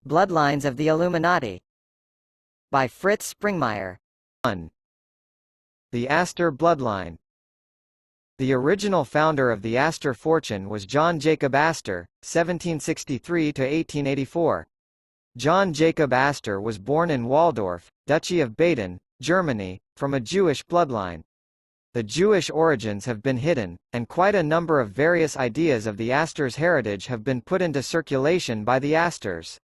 Bloodlines of the Illuminati. By Fritz Springmeier. 1. The Astor bloodline. The original founder of the Astor fortune was John Jacob Astor, 1763 to 1884. John Jacob Astor was born in Waldorf, Duchy of Baden, Germany, from a Jewish bloodline. The Jewish origins have been hidden, and quite a number of various ideas of the Astor's heritage have been put into circulation by the Astors.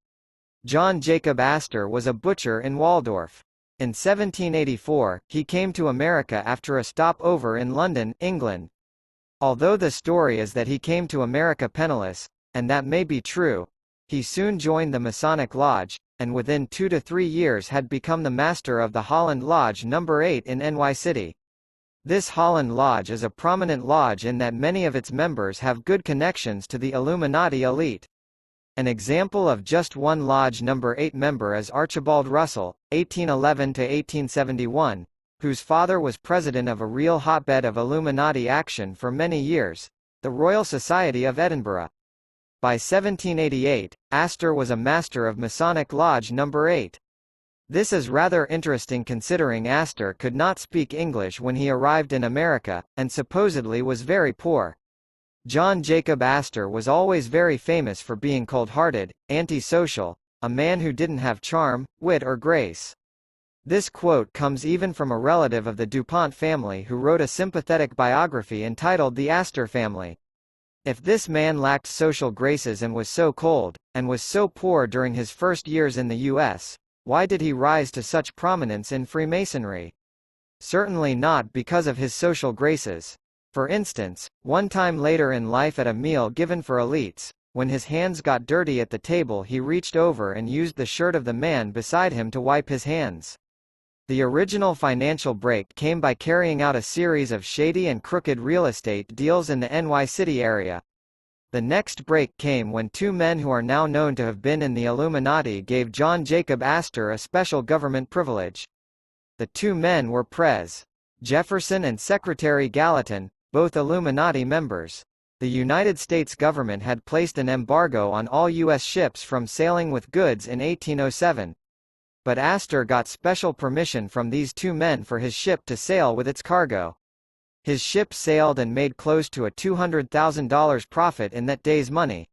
John Jacob Astor was a butcher in Waldorf. In 1784, he came to America after a stopover in London, England. Although the story is that he came to America penniless, and that may be true, he soon joined the Masonic Lodge, and within 2 to 3 years had become the master of the Holland Lodge No. 8 in NY City. This Holland Lodge is a prominent lodge in that many of its members have good connections to the Illuminati elite. An example of just one Lodge No. 8 member is Archibald Russell, 1811 to 1871, whose father was president of a real hotbed of Illuminati action for many years, the Royal Society of Edinburgh. By 1788, Astor was a master of Masonic Lodge No. 8. This is rather interesting considering Astor could not speak English when he arrived in America, and supposedly was very poor. John Jacob Astor was always very famous for being cold-hearted, antisocial, a man who didn't have charm, wit or grace. This quote comes even from a relative of the DuPont family who wrote a sympathetic biography entitled The Astor Family. If this man lacked social graces and was so cold, and was so poor during his first years in the U.S., why did he rise to such prominence in Freemasonry? Certainly not because of his social graces. For instance, one time later in life at a meal given for elites, when his hands got dirty at the table he reached over and used the shirt of the man beside him to wipe his hands. The original financial break came by carrying out a series of shady and crooked real estate deals in the NY City area. The next break came when two men who are now known to have been in the Illuminati gave John Jacob Astor a special government privilege. The two men were Pres. Jefferson and Secretary Gallatin, both Illuminati members. The United States government had placed an embargo on all U.S. ships from sailing with goods in 1807. But Astor got special permission from these two men for his ship to sail with its cargo. His ship sailed and made close to a $200,000 profit in that day's money.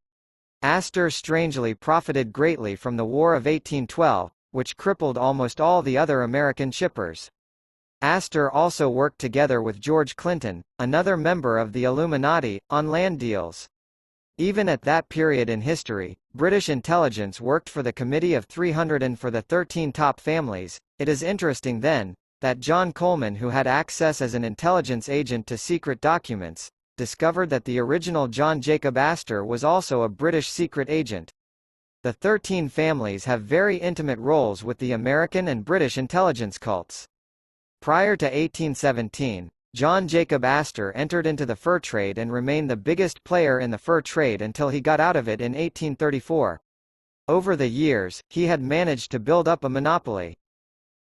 Astor strangely profited greatly from the War of 1812, which crippled almost all the other American shippers. Astor also worked together with George Clinton, another member of the Illuminati, on land deals. Even at that period in history, British intelligence worked for the Committee of 300 and for the 13 top families. It is interesting then, that John Coleman, who had access as an intelligence agent to secret documents, discovered that the original John Jacob Astor was also a British secret agent. The 13 families have very intimate roles with the American and British intelligence cults. Prior to 1817, John Jacob Astor entered into the fur trade and remained the biggest player in the fur trade until he got out of it in 1834. Over the years, he had managed to build up a monopoly.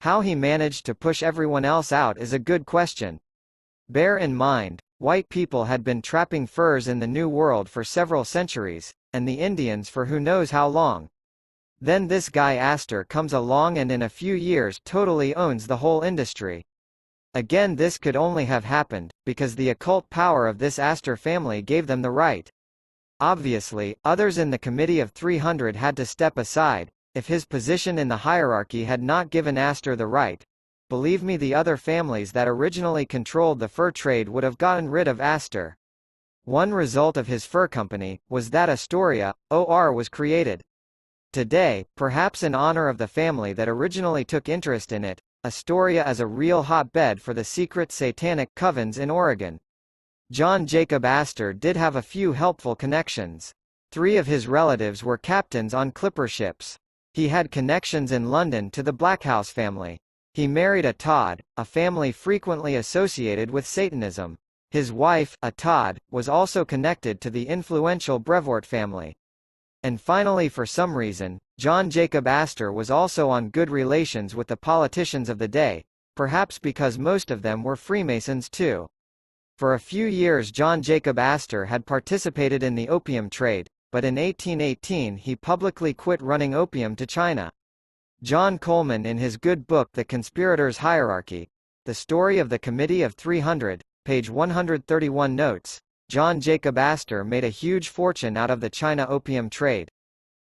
How he managed to push everyone else out is a good question. Bear in mind, white people had been trapping furs in the New World for several centuries, and the Indians for who knows how long. Then this guy Astor comes along and in a few years totally owns the whole industry. Again, this could only have happened because the occult power of this Astor family gave them the right. Obviously, others in the Committee of 300 had to step aside. If his position in the hierarchy had not given Astor the right, believe me, the other families that originally controlled the fur trade would have gotten rid of Astor. One result of his fur company was that Astoria, OR was created. Today, perhaps in honor of the family that originally took interest in it, Astoria is a real hotbed for the secret satanic covens in Oregon. John Jacob Astor did have a few helpful connections. 3 of his relatives were captains on clipper ships. He had connections in London to the Blackhouse family. He married a Todd, a family frequently associated with Satanism. His wife, a Todd, was also connected to the influential Brevoort family. And finally, for some reason, John Jacob Astor was also on good relations with the politicians of the day, perhaps because most of them were Freemasons too. For a few years John Jacob Astor had participated in the opium trade, but in 1818 he publicly quit running opium to China. John Coleman, in his good book The Conspirators' Hierarchy, The Story of the Committee of 300, page 131 notes, John Jacob Astor made a huge fortune out of the China opium trade.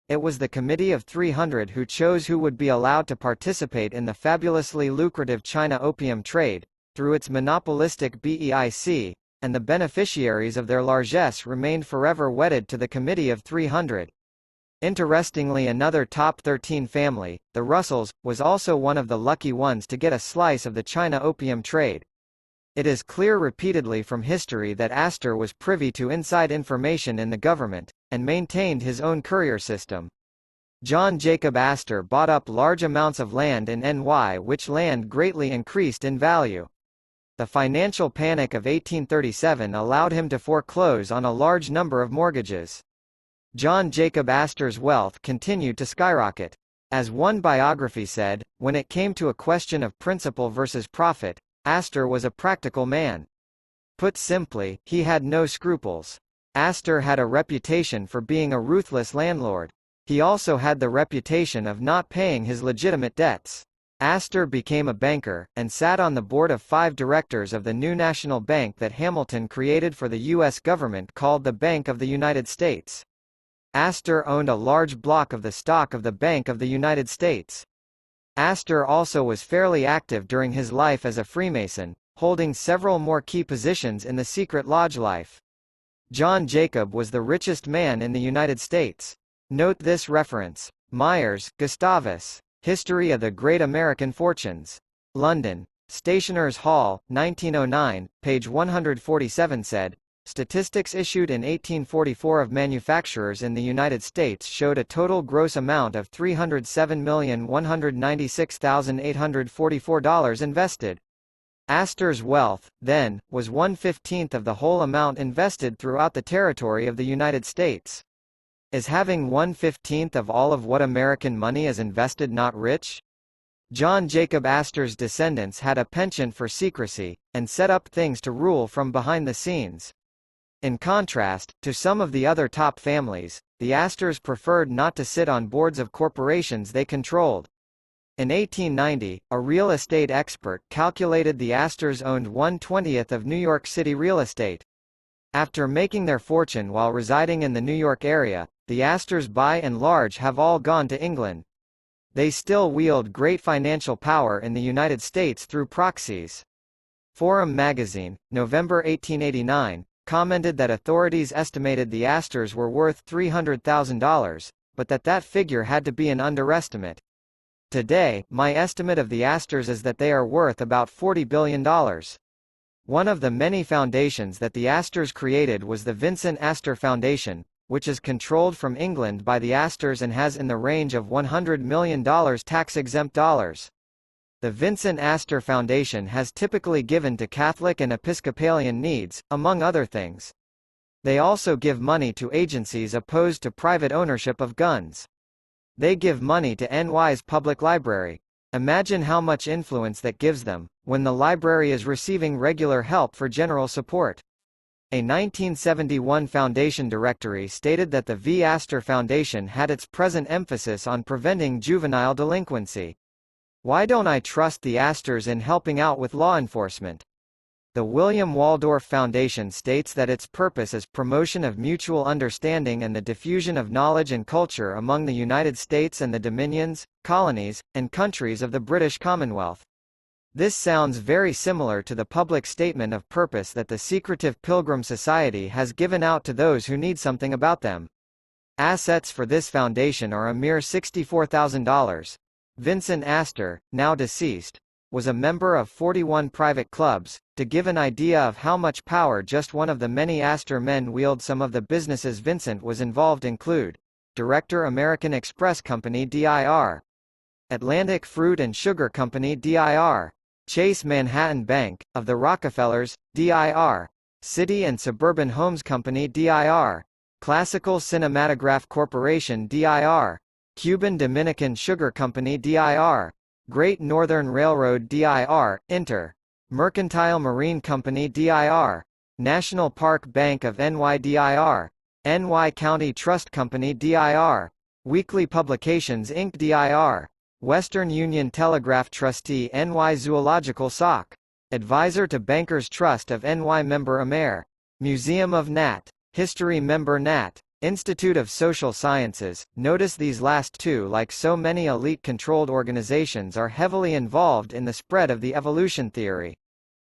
It was the Committee of 300 who chose who would be allowed to participate in the fabulously lucrative China opium trade, through its monopolistic BEIC, and the beneficiaries of their largesse remained forever wedded to the Committee of 300. Interestingly, another top 13 family, the Russells, was also one of the lucky ones to get a slice of the China opium trade. It is clear repeatedly from history that Astor was privy to inside information in the government, and maintained his own courier system. John Jacob Astor bought up large amounts of land in NY, which land greatly increased in value. The financial panic of 1837 allowed him to foreclose on a large number of mortgages. John Jacob Astor's wealth continued to skyrocket. As one biography said, when it came to a question of principle versus profit, Astor was a practical man. Put simply, he had no scruples. Astor had a reputation for being a ruthless landlord. He also had the reputation of not paying his legitimate debts. Astor became a banker, and sat on the board of 5 directors of the new national bank that Hamilton created for the U.S. government called the Bank of the United States. Astor owned a large block of the stock of the Bank of the United States. Astor also was fairly active during his life as a Freemason, holding several more key positions in the secret lodge life. John Jacob was the richest man in the United States. Note this reference. Myers, Gustavus. History of the Great American Fortunes. London. Stationers' Hall, 1909, page 147 said, statistics issued in 1844 of manufacturers in the United States showed a total gross amount of $307,196,844 invested. Astor's wealth, then, was 1/15 of the whole amount invested throughout the territory of the United States. Is having 1/15 of all of what American money is invested not rich? John Jacob Astor's descendants had a penchant for secrecy, and set up things to rule from behind the scenes. In contrast, to some of the other top families, the Astors preferred not to sit on boards of corporations they controlled. In 1890, a real estate expert calculated the Astors owned 1/20 of New York City real estate. After making their fortune while residing in the New York area, the Astors by and large have all gone to England. They still wield great financial power in the United States through proxies. Forum magazine, November 1889, commented that authorities estimated the Astors were worth $300,000, but that figure had to be an underestimate. Today, my estimate of the Astors is that they are worth about $40 billion. One of the many foundations that the Astors created was the Vincent Astor Foundation, which is controlled from England by the Astors and has in the range of $100 million tax-exempt dollars. The Vincent Astor Foundation has typically given to Catholic and Episcopalian needs, among other things. They also give money to agencies opposed to private ownership of guns. They give money to NY's public library. Imagine how much influence that gives them, when the library is receiving regular help for general support. A 1971 foundation directory stated that the V. Astor Foundation had its present emphasis on preventing juvenile delinquency. Why don't I trust the Astors in helping out with law enforcement? The William Waldorf Foundation states that its purpose is promotion of mutual understanding and the diffusion of knowledge and culture among the United States and the dominions, colonies, and countries of the British Commonwealth. This sounds very similar to the public statement of purpose that the secretive Pilgrim Society has given out to those who need something about them. Assets for this foundation are a mere $64,000. Vincent Astor, now deceased, was a member of 41 private clubs. To give an idea of how much power just one of the many Astor men wield, some of the businesses Vincent was involved include: Director, American Express Company DIR, Atlantic Fruit and Sugar Company DIR, Chase Manhattan Bank, of the Rockefellers, DIR, City and Suburban Homes Company DIR, Classical Cinematograph Corporation DIR, Cuban Dominican Sugar Company DIR, Great Northern Railroad DIR, Inter, Mercantile Marine Company DIR, National Park Bank of NY DIR, NY County Trust Company dir. Weekly Publications Inc. dir. Western Union Telegraph Trustee NY Zoological Soc. Advisor to Bankers Trust of NY Member Amer. Museum of Nat. History Member Nat. Institute of Social Sciences. Notice these last two, like so many elite-controlled organizations, are heavily involved in the spread of the evolution theory.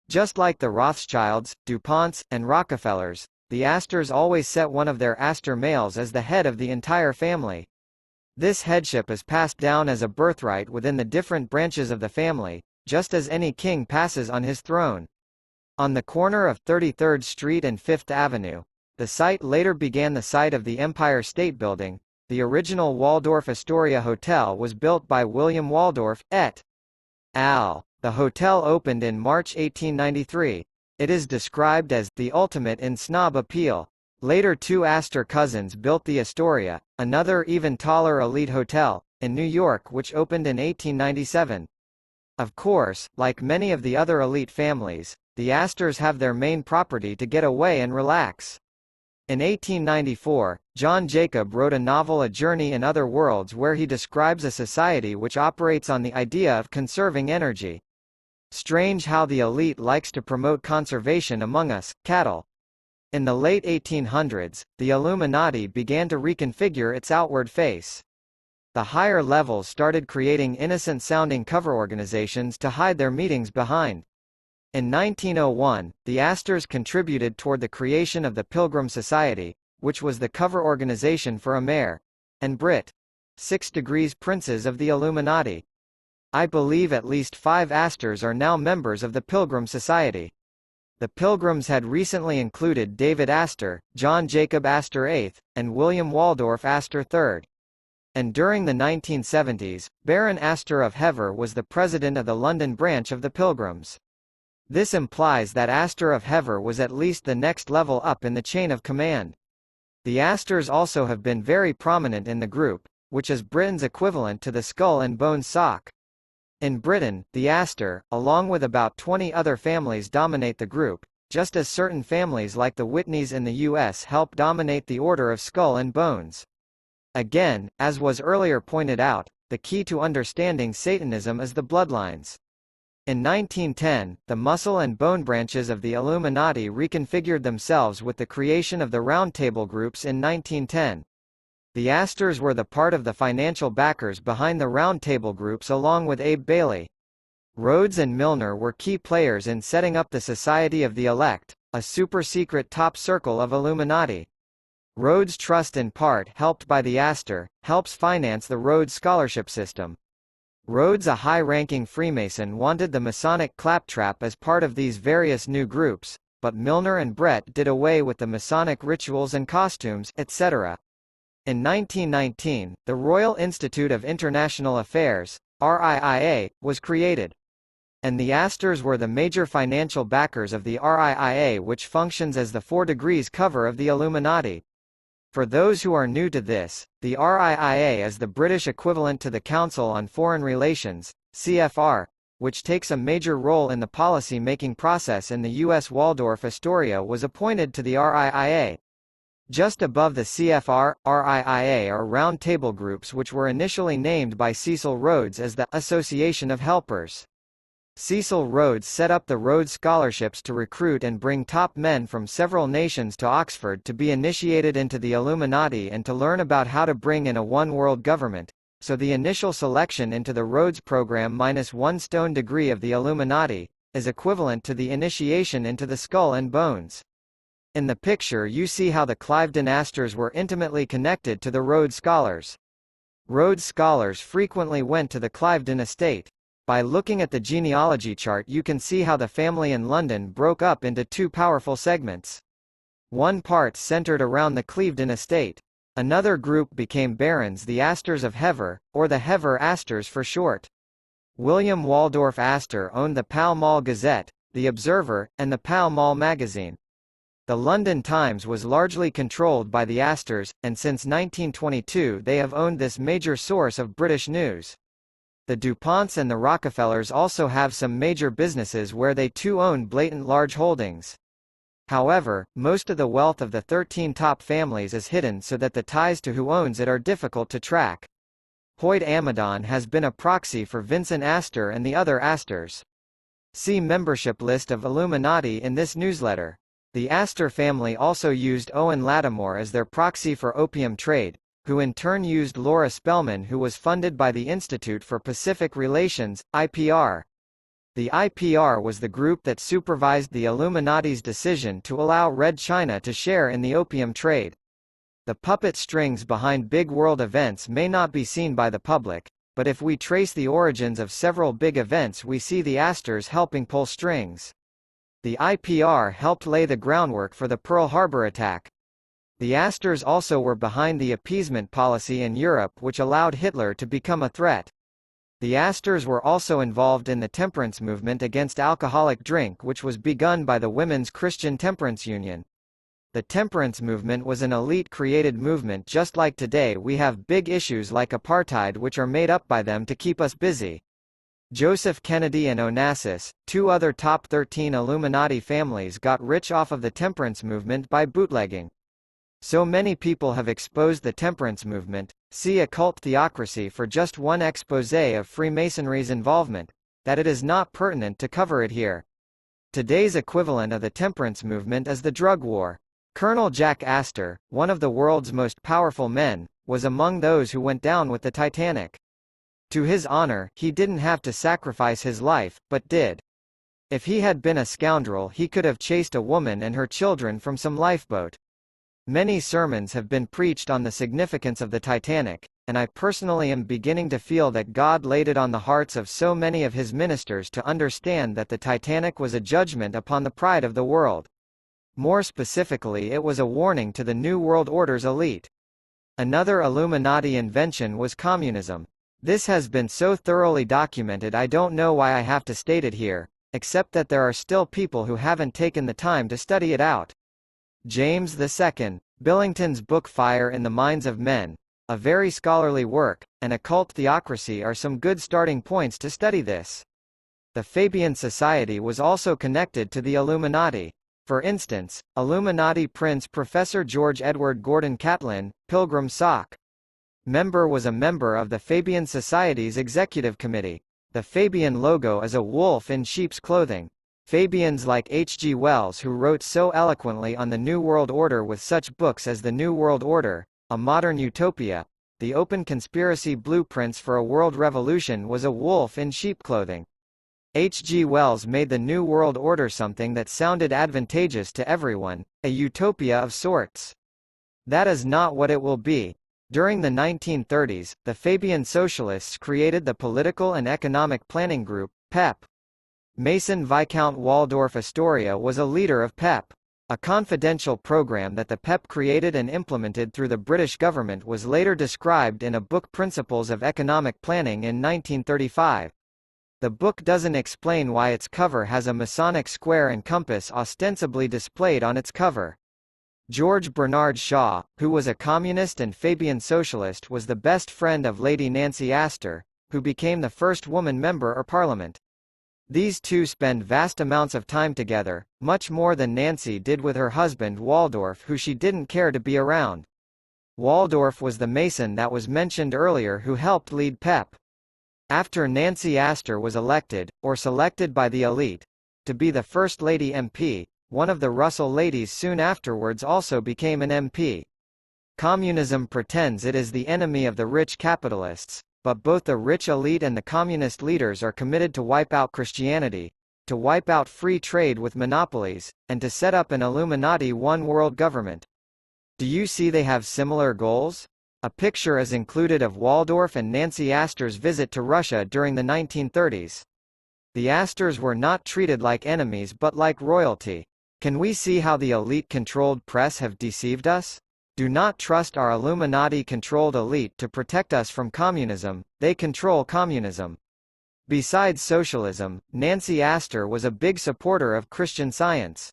Just like the Rothschilds, DuPonts, and Rockefellers, the Astors always set one of their Astor males as the head of the entire family. This headship is passed down as a birthright within the different branches of the family, just as any king passes on his throne. On the corner of 33rd Street and 5th Avenue, the site later began the site of the Empire State Building. The original Waldorf Astoria Hotel was built by William Waldorf, et al. The hotel opened in March 1893. It is described as the ultimate in snob appeal. Later, two Astor cousins built the Astoria, another even taller elite hotel, in New York, which opened in 1897. Of course, like many of the other elite families, the Astors have their main property to get away and relax. In 1894, John Jacob wrote a novel, A Journey in Other Worlds, where he describes a society which operates on the idea of conserving energy. Strange how the elite likes to promote conservation among us, cattle. In the late 1800s, the Illuminati began to reconfigure its outward face. The higher levels started creating innocent-sounding cover organizations to hide their meetings behind. In 1901, the Astors contributed toward the creation of the Pilgrim Society, which was the cover organization for Amer and Brit. 6 Degrees Princes of the Illuminati. I believe at least 5 Astors are now members of the Pilgrim Society. The Pilgrims had recently included David Astor, John Jacob Astor VIII, and William Waldorf Astor III. And during the 1970s, Baron Astor of Hever was the president of the London branch of the Pilgrims. This implies that Astor of Hever was at least the next level up in the chain of command. The Astors also have been very prominent in the group, which is Britain's equivalent to the Skull and Bones Soc. In Britain, the Astor, along with about 20 other families, dominate the group, just as certain families like the Whitneys in the U.S. help dominate the Order of Skull and Bones. Again, as was earlier pointed out, the key to understanding Satanism is the bloodlines. In 1910, the muscle and bone branches of the Illuminati reconfigured themselves with the creation of the Round Table groups in 1910. The Astors were the part of the financial backers behind the Round Table groups along with Abe Bailey. Rhodes and Milner were key players in setting up the Society of the Elect, a super-secret top circle of Illuminati. Rhodes Trust, in part helped by the Astor, helps finance the Rhodes Scholarship System. Rhodes, a high-ranking Freemason, wanted the Masonic claptrap as part of these various new groups, but Milner and Brett did away with the Masonic rituals and costumes, etc. In 1919, the Royal Institute of International Affairs, RIIA, was created. And the Astors were the major financial backers of the RIIA, which functions as the 4 Degrees cover of the Illuminati. For those who are new to this, the RIIA is the British equivalent to the Council on Foreign Relations, CFR, which takes a major role in the policy-making process in the U.S. Waldorf Astoria was appointed to the RIIA. Just above the CFR, RIIA are round table groups which were initially named by Cecil Rhodes as the Association of Helpers. Cecil Rhodes set up the Rhodes Scholarships to recruit and bring top men from several nations to Oxford to be initiated into the Illuminati and to learn about how to bring in a one-world government, so the initial selection into the Rhodes program -1 stone degree of the Illuminati, is equivalent to the initiation into the Skull and Bones. In the picture you see how the Cliveden Astors were intimately connected to the Rhodes Scholars. Rhodes Scholars frequently went to the Cliveden estate. By looking at the genealogy chart you can see how the family in London broke up into 2 powerful segments. One part centered around the Cliveden estate. Another group became barons, the Astors of Hever, or the Hever Astors for short. William Waldorf Astor owned the Pall Mall Gazette, the Observer, and the Pall Mall magazine. The London Times was largely controlled by the Astors, and since 1922 they have owned this major source of British news. The DuPonts and the Rockefellers also have some major businesses where they too own blatant large holdings. However, most of the wealth of the 13 top families is hidden so that the ties to who owns it are difficult to track. Hoyt Amadon has been a proxy for Vincent Astor and the other Astors. See membership list of Illuminati in this newsletter. The Astor family also used Owen Lattimore as their proxy for opium trade, who in turn used Laura Spelman, who was funded by the Institute for Pacific Relations, IPR. The IPR was the group that supervised the Illuminati's decision to allow Red China to share in the opium trade. The puppet strings behind big world events may not be seen by the public, but if we trace the origins of several big events, we see the Astors helping pull strings. The IPR helped lay the groundwork for the Pearl Harbor attack. The Astors also were behind the appeasement policy in Europe, which allowed Hitler to become a threat. The Astors were also involved in the temperance movement against alcoholic drink, which was begun by the Women's Christian Temperance Union. The temperance movement was an elite-created movement, just like today we have big issues like apartheid, which are made up by them to keep us busy. Joseph Kennedy and Onassis, two other top 13 Illuminati families, got rich off of the temperance movement by bootlegging. So many people have exposed the temperance movement. See Occult Theocracy for just one exposé of Freemasonry's involvement, that it is not pertinent to cover it here. Today's equivalent of the temperance movement is the drug war. Colonel Jack Astor, one of the world's most powerful men, was among those who went down with the Titanic. To his honor, he didn't have to sacrifice his life, but did. If he had been a scoundrel, he could have chased a woman and her children from some lifeboat. Many sermons have been preached on the significance of the Titanic, and I personally am beginning to feel that God laid it on the hearts of so many of his ministers to understand that the Titanic was a judgment upon the pride of the world. More specifically, it was a warning to the New World Order's elite. Another Illuminati invention was communism. This has been so thoroughly documented I don't know why I have to state it here, except that there are still people who haven't taken the time to study it out. James II, Billington's book Fire in the Minds of Men, a very scholarly work, and Occult Theocracy are some good starting points to study this. The Fabian Society was also connected to the Illuminati. For instance, Illuminati Prince Professor George Edward Gordon Catlin, Pilgrim Sock. Member was a member of the Fabian Society's executive committee. The Fabian logo is a wolf in sheep's clothing. Fabians like H. G. Wells, who wrote so eloquently on the New World Order with such books as The New World Order, A Modern Utopia, The Open Conspiracy Blueprints for a World Revolution, was a wolf in sheep clothing. H. G. Wells made the New World Order something that sounded advantageous to everyone, a utopia of sorts. That is not what it will be. During the 1930s, the Fabian Socialists created the Political and Economic Planning Group, PEP. Mason Viscount Waldorf Astoria was a leader of PEP. A confidential program that the PEP created and implemented through the British government was later described in a book, Principles of Economic Planning, in 1935. The book doesn't explain why its cover has a Masonic square and compass ostensibly displayed on its cover. George Bernard Shaw, who was a communist and Fabian socialist, was the best friend of Lady Nancy Astor, who became the first woman member of Parliament. These two spend vast amounts of time together, much more than Nancy did with her husband Waldorf, who she didn't care to be around. Waldorf was the Mason that was mentioned earlier who helped lead PEP. After Nancy Astor was elected, or selected by the elite, to be the First Lady MP, one of the Russell ladies soon afterwards also became an MP. Communism pretends it is the enemy of the rich capitalists, but both the rich elite and the communist leaders are committed to wipe out Christianity, to wipe out free trade with monopolies, and to set up an Illuminati one-world government. Do you see they have similar goals? A picture is included of Waldorf and Nancy Astor's visit to Russia during the 1930s. The Astors were not treated like enemies but like royalty. Can we see how the elite-controlled press have deceived us? Do not trust our Illuminati-controlled elite to protect us from communism, they control communism. Besides socialism, Nancy Astor was a big supporter of Christian Science.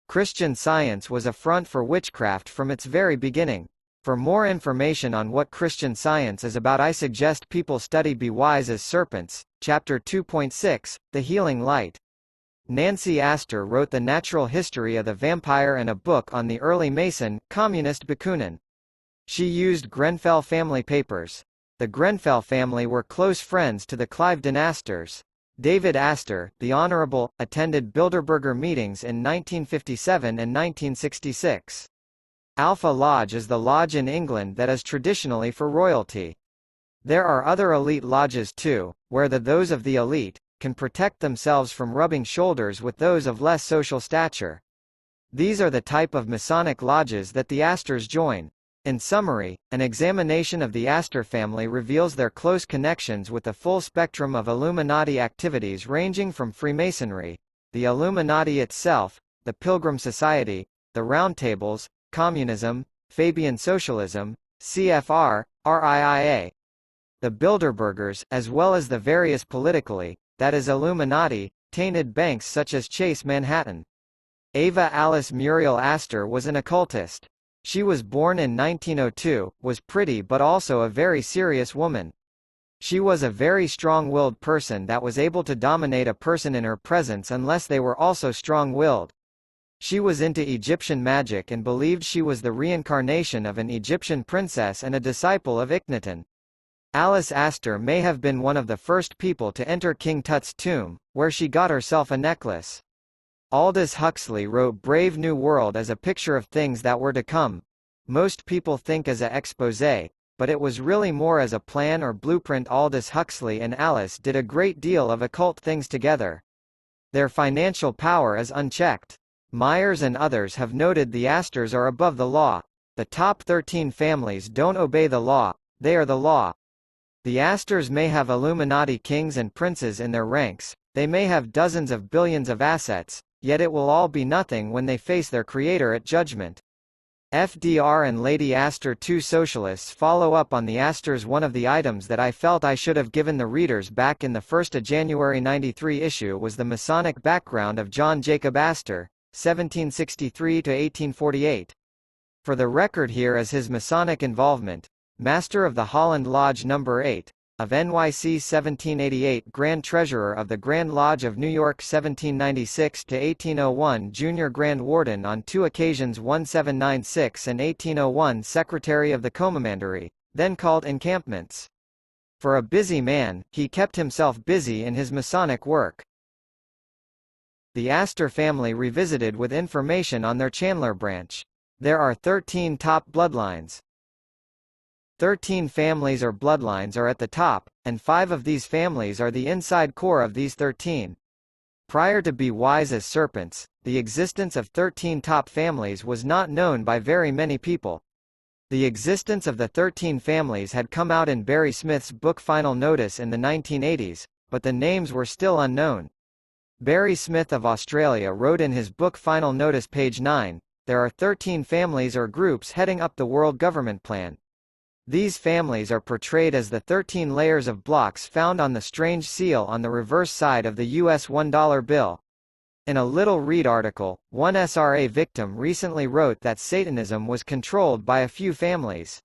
Christian Science was a front for witchcraft from its very beginning. For more information on what Christian Science is about, I suggest people study Be Wise as Serpents, Chapter 2.6, The Healing Light. Nancy Astor wrote The Natural History of the Vampire and a book on the early Mason, communist Bakunin. She used Grenfell family papers. The Grenfell family were close friends to the Cliveden Astors. David Astor, the Honorable, attended Bilderberger meetings in 1957 and 1966. Alpha Lodge is the lodge in England that is traditionally for royalty. There are other elite lodges too, where those of the elite can protect themselves from rubbing shoulders with those of less social stature. These are the type of Masonic lodges that the Astors join. In summary, an examination of the Astor family reveals their close connections with the full spectrum of Illuminati activities ranging from Freemasonry, the Illuminati itself, the Pilgrim Society, the Round Tables, communism, Fabian socialism, CFR, RIIA, the Bilderbergers, as well as the various politically, that is Illuminati, tainted banks such as Chase Manhattan. Ava Alice Muriel Astor was an occultist. She was born in 1902, was pretty but also a very serious woman. She was a very strong-willed person that was able to dominate a person in her presence unless they were also strong-willed. She was into Egyptian magic and believed she was the reincarnation of an Egyptian princess and a disciple of Akhenaten. Alice Astor may have been one of the first people to enter King Tut's tomb, where she got herself a necklace. Aldous Huxley wrote Brave New World as a picture of things that were to come. Most people think as a exposé, but it was really more as a plan or blueprint. Aldous Huxley and Alice did a great deal of occult things together. Their financial power is unchecked. Myers and others have noted the Astors are above the law. The top 13 families don't obey the law, they are the law. The Astors may have Illuminati kings and princes in their ranks, they may have dozens of billions of assets, yet it will all be nothing when they face their creator at judgment. FDR and Lady Astor, two socialists, follow up on the Astors. One of the items that I felt I should have given the readers back in the first January 93 issue was the Masonic background of John Jacob Astor, 1763 to 1848. For the record, here is his Masonic involvement. Master of the Holland Lodge No. 8, of NYC 1788, Grand Treasurer of the Grand Lodge of New York 1796 to 1801, Junior Grand Warden on 2 occasions 1796 and 1801, Secretary of the Commandery, then called encampments. For a busy man, he kept himself busy in his Masonic work. The Astor family revisited with information on their Chandler branch. There are 13 top bloodlines. 13 families or bloodlines are at the top, and 5 of these families are the inside core of these 13. Prior to Be Wise as Serpents, the existence of 13 top families was not known by very many people. The existence of the 13 families had come out in Barry Smith's book Final Notice in the 1980s, but the names were still unknown. Barry Smith of Australia wrote in his book Final Notice, page 9, there are 13 families or groups heading up the world government plan. These families are portrayed as the 13 layers of blocks found on the strange seal on the reverse side of the US $1 bill. In a Little Read article, one SRA victim recently wrote that Satanism was controlled by a few families.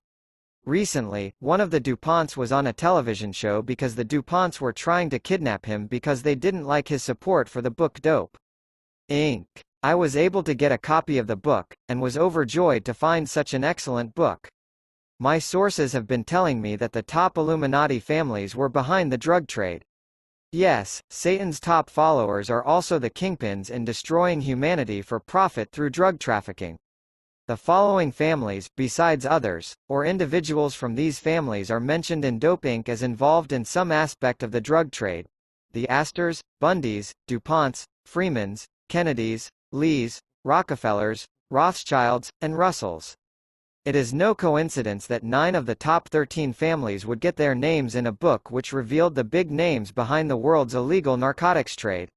Recently, one of the DuPonts was on a television show because the DuPonts were trying to kidnap him because they didn't like his support for the book Dope, Inc. I was able to get a copy of the book, and was overjoyed to find such an excellent book. My sources have been telling me that the top Illuminati families were behind the drug trade. Yes, Satan's top followers are also the kingpins in destroying humanity for profit through drug trafficking. The following families, besides others, or individuals from these families are mentioned in Dope Inc. as involved in some aspect of the drug trade: the Astors, Bundys, DuPonts, Freemans, Kennedys, Lees, Rockefellers, Rothschilds, and Russells. It is no coincidence that 9 of the top 13 families would get their names in a book which revealed the big names behind the world's illegal narcotics trade.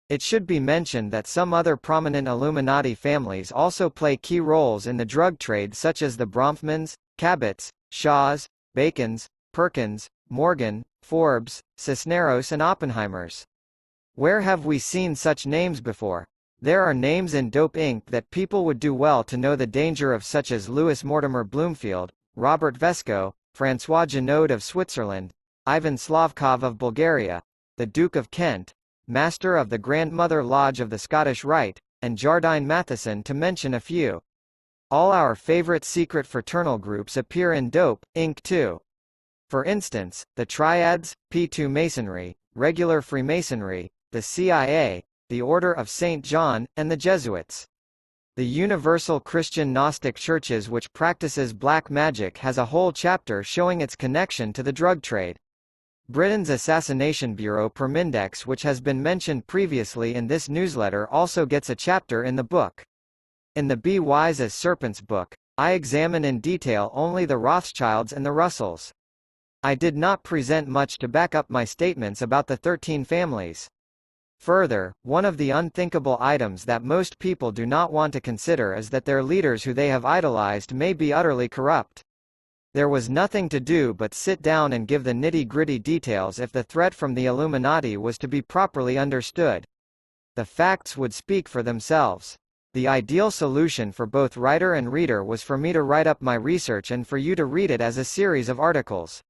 It should be mentioned that some other prominent Illuminati families also play key roles in the drug trade, such as the Bronfmans, Cabots, Shaws, Bacons, Perkins, Morgan, Forbes, Cisneros and Oppenheimers. Where have we seen such names before? There are names in Dope Inc. that people would do well to know the danger of, such as Louis Mortimer Bloomfield, Robert Vesco, François Junod of Switzerland, Ivan Slavkov of Bulgaria, the Duke of Kent, Master of the Grandmother Lodge of the Scottish Rite, and Jardine Matheson, to mention a few. All our favorite secret fraternal groups appear in Dope, Inc. too. For instance, the Triads, P2 Masonry, Regular Freemasonry, the CIA, the Order of St. John, and the Jesuits. The Universal Christian Gnostic Churches, which practices black magic, has a whole chapter showing its connection to the drug trade. Britain's Assassination Bureau Permindex, which has been mentioned previously in this newsletter, also gets a chapter in the book. In the Be Wise as Serpents book, I examine in detail only the Rothschilds and the Russells. I did not present much to back up my statements about the 13 families. Further, one of the unthinkable items that most people do not want to consider is that their leaders who they have idolized may be utterly corrupt. There was nothing to do but sit down and give the nitty-gritty details if the threat from the Illuminati was to be properly understood. The facts would speak for themselves. The ideal solution for both writer and reader was for me to write up my research and for you to read it as a series of articles.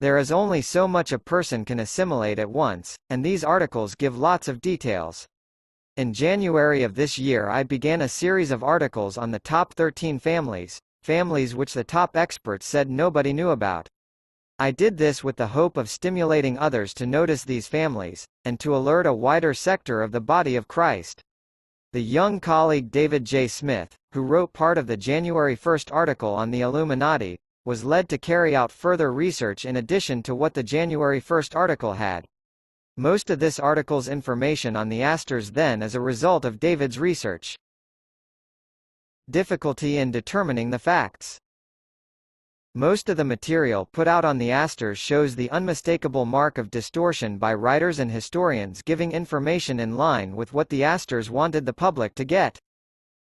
There is only so much a person can assimilate at once, and these articles give lots of details. In January of this year I began a series of articles on the top 13 families which the top experts said nobody knew about. I did this with the hope of stimulating others to notice these families, and to alert a wider sector of the body of Christ. The young colleague David J. Smith, who wrote part of the January 1st article on the Illuminati, was led to carry out further research in addition to what the January 1st article had. Most of this article's information on the Astors then is a result of David's research. Difficulty in determining the facts. Most of the material put out on the Astors shows the unmistakable mark of distortion by writers and historians giving information in line with what the Astors wanted the public to get.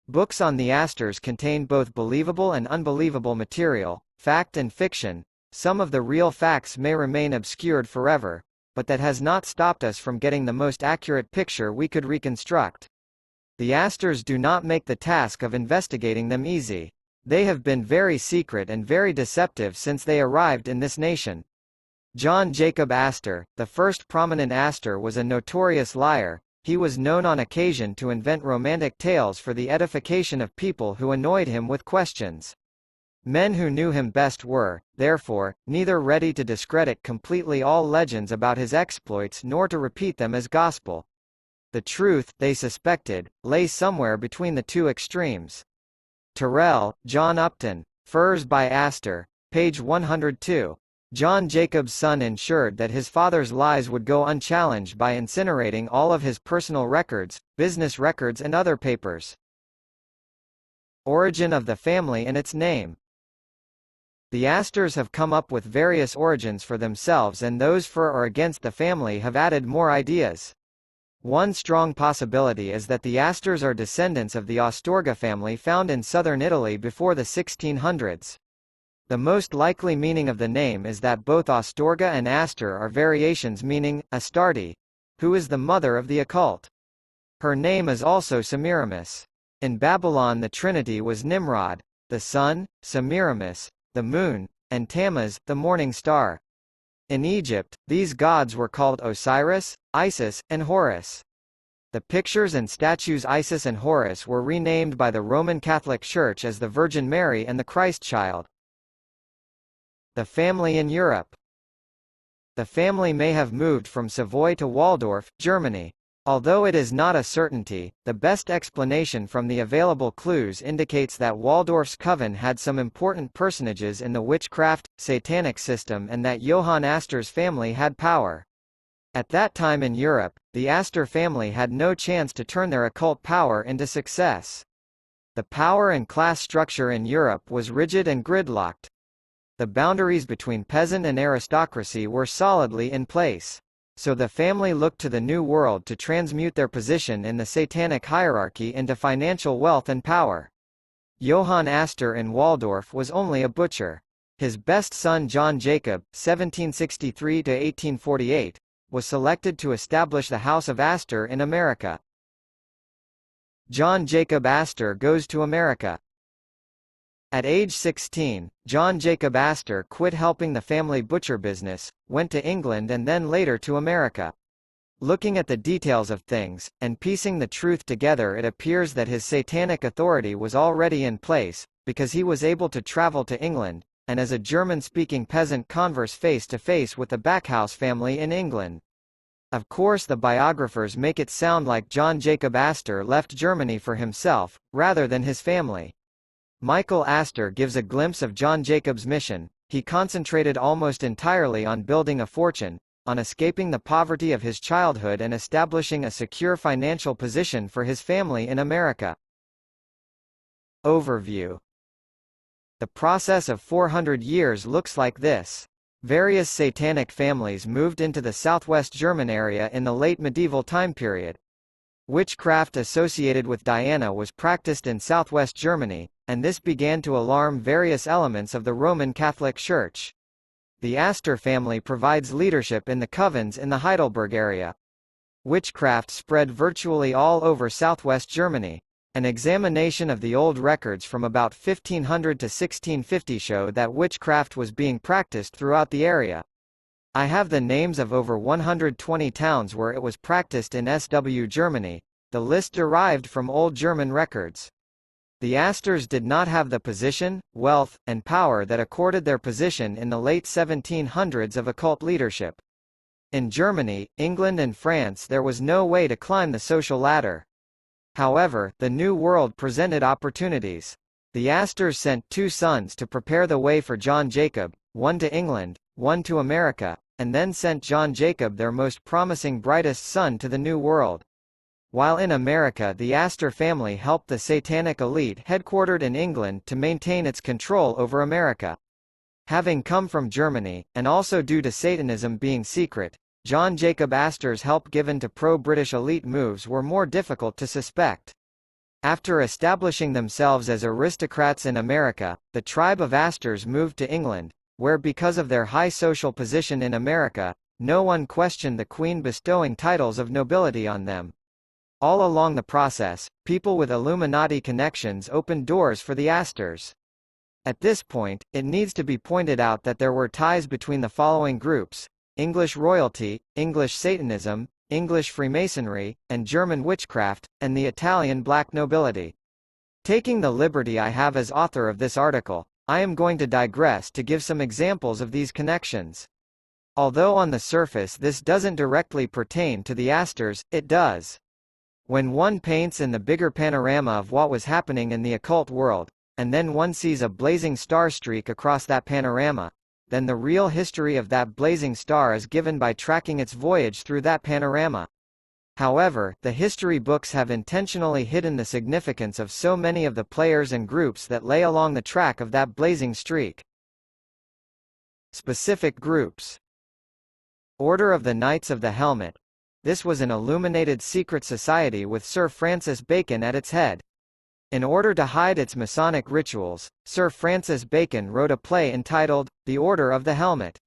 Books on the Astors contain both believable and unbelievable material, fact and fiction. Some of the real facts may remain obscured forever, but that has not stopped us from getting the most accurate picture we could reconstruct. The Astors do not make the task of investigating them easy. They have been very secret and very deceptive since they arrived in this nation. John Jacob Astor, the first prominent Astor, was a notorious liar. He was known on occasion to invent romantic tales for the edification of people who annoyed him with questions. Men who knew him best were, therefore, neither ready to discredit completely all legends about his exploits nor to repeat them as gospel. The truth, they suspected, lay somewhere between the two extremes. Terrell, John Upton, Furs by Astor, page 102. John Jacob's son ensured that his father's lies would go unchallenged by incinerating all of his personal records, business records and other papers. Origin of the family and its name. The Astors have come up with various origins for themselves, and those for or against the family have added more ideas. One strong possibility is that the Astors are descendants of the Astorga family found in southern Italy before the 1600s. The most likely meaning of the name is that both Astorga and Astor are variations meaning Astarte, who is the mother of the occult. Her name is also Semiramis. In Babylon the trinity was Nimrod, the sun, Semiramis, the moon, and Tammuz, the morning star. In Egypt, these gods were called Osiris, Isis, and Horus. The pictures and statues Isis and Horus were renamed by the Roman Catholic Church as the Virgin Mary and the Christ Child. The family in Europe. The family may have moved from Savoy to Waldorf, Germany. Although it is not a certainty, the best explanation from the available clues indicates that Waldorf's coven had some important personages in the witchcraft, satanic system, and that Johann Astor's family had power. At that time in Europe, the Astor family had no chance to turn their occult power into success. The power and class structure in Europe was rigid and gridlocked. The boundaries between peasant and aristocracy were solidly in place. So the family looked to the New World to transmute their position in the satanic hierarchy into financial wealth and power. Johann Astor in Waldorf was only a butcher. His best son John Jacob, 1763–1848, was selected to establish the House of Astor in America. John Jacob Astor goes to America. At age 16, John Jacob Astor quit helping the family butcher business, went to England and then later to America. Looking at the details of things, and piecing the truth together, it appears that his satanic authority was already in place, because he was able to travel to England, and as a German-speaking peasant converse face-to-face with the Backhouse family in England. Of course, the biographers make it sound like John Jacob Astor left Germany for himself, rather than his family. Michael Astor gives a glimpse of John Jacob's mission. He concentrated almost entirely on building a fortune, on escaping the poverty of his childhood and establishing a secure financial position for his family in America. Overview. The process of 400 years looks like this. Various satanic families moved into the southwest German area in the late medieval time period. Witchcraft associated with Diana was practiced in southwest Germany, and this began to alarm various elements of the Roman Catholic Church. The Astor family provides leadership in the covens in the Heidelberg area. Witchcraft spread virtually all over southwest Germany. An examination of the old records from about 1500 to 1650 showed that witchcraft was being practiced throughout the area. I have the names of over 120 towns where it was practiced in SW Germany. The list derived from old German records. The Astors did not have the position, wealth, and power that accorded their position in the late 1700s of occult leadership. In Germany, England and France there was no way to climb the social ladder. However, the New World presented opportunities. The Astors sent 2 sons to prepare the way for John Jacob, one to England, one to America, and then sent John Jacob, their most promising brightest son, to the New World. While in America, the Astor family helped the satanic elite headquartered in England to maintain its control over America. Having come from Germany, and also due to Satanism being secret, John Jacob Astor's help given to pro-British elite moves were more difficult to suspect. After establishing themselves as aristocrats in America, the tribe of Astors moved to England, where because of their high social position in America, no one questioned the Queen bestowing titles of nobility on them. All along the process, people with Illuminati connections opened doors for the Astors. At this point, it needs to be pointed out that there were ties between the following groups: English royalty, English Satanism, English Freemasonry, and German witchcraft, and the Italian black nobility. Taking the liberty I have as author of this article, I am going to digress to give some examples of these connections. Although on the surface this doesn't directly pertain to the Astors, it does. When one paints in the bigger panorama of what was happening in the occult world, and then one sees a blazing star streak across that panorama, then the real history of that blazing star is given by tracking its voyage through that panorama. However, the history books have intentionally hidden the significance of so many of the players and groups that lay along the track of that blazing streak. Specific groups. Order of the Knights of the Helmet. This was an illuminated secret society with Sir Francis Bacon at its head. In order to hide its Masonic rituals, Sir Francis Bacon wrote a play entitled, The Order of the Helmet.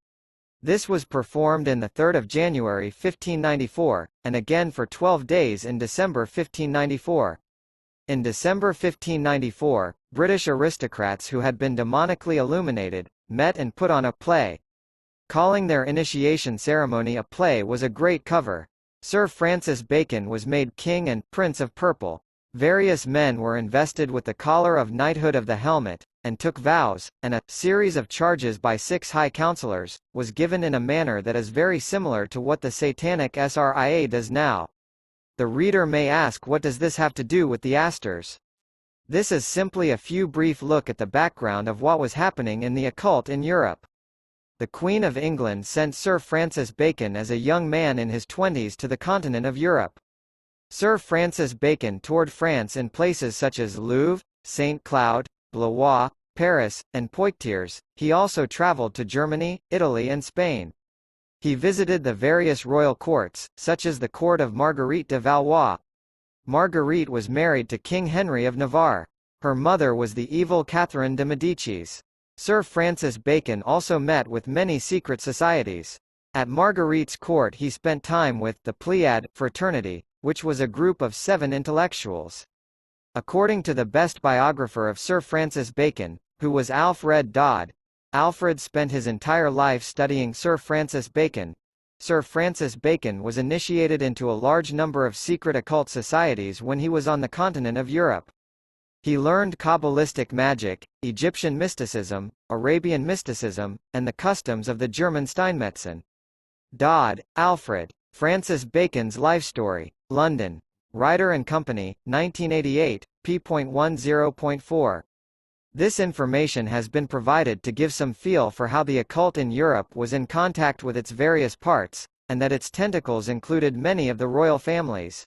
This was performed in the 3rd of January 1594, and again for 12 days in December 1594. In December 1594, British aristocrats who had been demonically illuminated, met and put on a play. Calling their initiation ceremony a play was a great cover. Sir Francis Bacon was made King and Prince of Purple. Various men were invested with the collar of knighthood of the helmet, and took vows, and a series of charges by 6 high counselors was given in a manner that is very similar to what the satanic SRIA does now. The reader may ask, what does this have to do with the Astors? This is simply a few brief look at the background of what was happening in the occult in Europe. The Queen of England sent Sir Francis Bacon as a young man in his 20s to the continent of Europe. Sir Francis Bacon toured France in places such as Louvre, St. Cloud, Blois, Paris, and Poitiers. He also traveled to Germany, Italy and Spain. He visited the various royal courts, such as the court of Marguerite de Valois. Marguerite was married to King Henry of Navarre. Her mother was the evil Catherine de Medicis. Sir Francis Bacon also met with many secret societies. At Marguerite's court he spent time with the Pleiad fraternity, which was a group of 7 intellectuals. According to the best biographer of Sir Francis Bacon, who was Alfred Dodd, Alfred spent his entire life studying Sir Francis Bacon. Sir Francis Bacon was initiated into a large number of secret occult societies when he was on the continent of Europe. He learned Kabbalistic magic, Egyptian mysticism, Arabian mysticism, and the customs of the German Steinmetzen. Dodd, Alfred. Francis Bacon's Life Story. London. Ryder and Company, 1988, p.10.4. This information has been provided to give some feel for how the occult in Europe was in contact with its various parts, and that its tentacles included many of the royal families.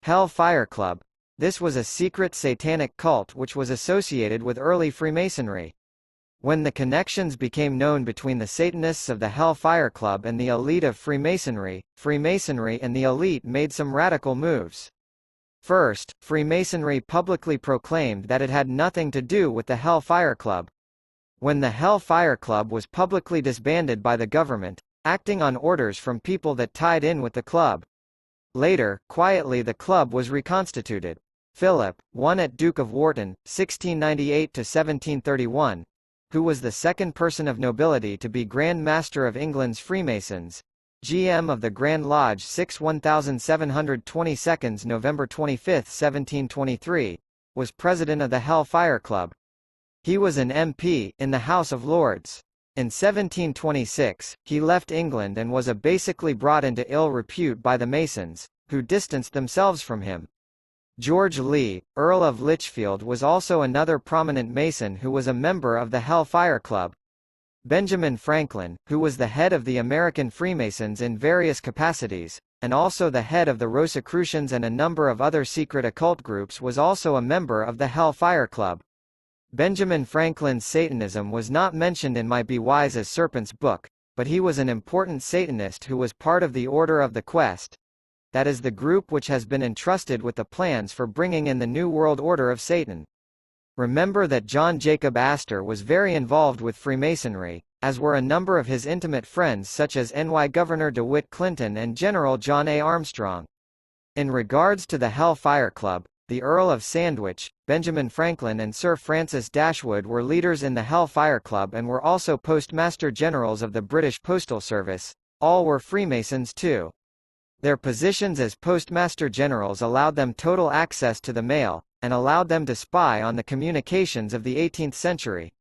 Hell Fire Club. This was a secret satanic cult which was associated with early Freemasonry. When the connections became known between the Satanists of the Hell Fire Club and the elite of Freemasonry, Freemasonry and the elite made some radical moves. First, Freemasonry publicly proclaimed that it had nothing to do with the Hell Fire Club. When the Hell Fire Club was publicly disbanded by the government, acting on orders from people that tied in with the club. Later, quietly the club was reconstituted. Philip, at Duke of Wharton, 1698–1731, who was the second person of nobility to be Grand Master of England's Freemasons, GM of the Grand Lodge 1722 November 25, 1723, was president of the Hell Fire Club. He was an MP in the House of Lords. In 1726, he left England and was basically brought into ill repute by the Masons, who distanced themselves from him. George Lee, Earl of Lichfield, was also another prominent Mason who was a member of the Hell Fire Club. Benjamin Franklin, who was the head of the American Freemasons in various capacities, and also the head of the Rosicrucians and a number of other secret occult groups, was also a member of the Hell Fire Club. Benjamin Franklin's Satanism was not mentioned in My Be Wise as Serpents book, but he was an important Satanist who was part of the Order of the Quest. That is the group which has been entrusted with the plans for bringing in the New World Order of Satan. Remember that John Jacob Astor was very involved with Freemasonry, as were a number of his intimate friends such as NY Governor DeWitt Clinton and General John A. Armstrong. In regards to the Hell Fire Club, the Earl of Sandwich, Benjamin Franklin and Sir Francis Dashwood were leaders in the Hell Fire Club and were also Postmaster Generals of the British Postal Service. All were Freemasons too. Their positions as Postmaster Generals allowed them total access to the mail, and allowed them to spy on the communications of the 18th century.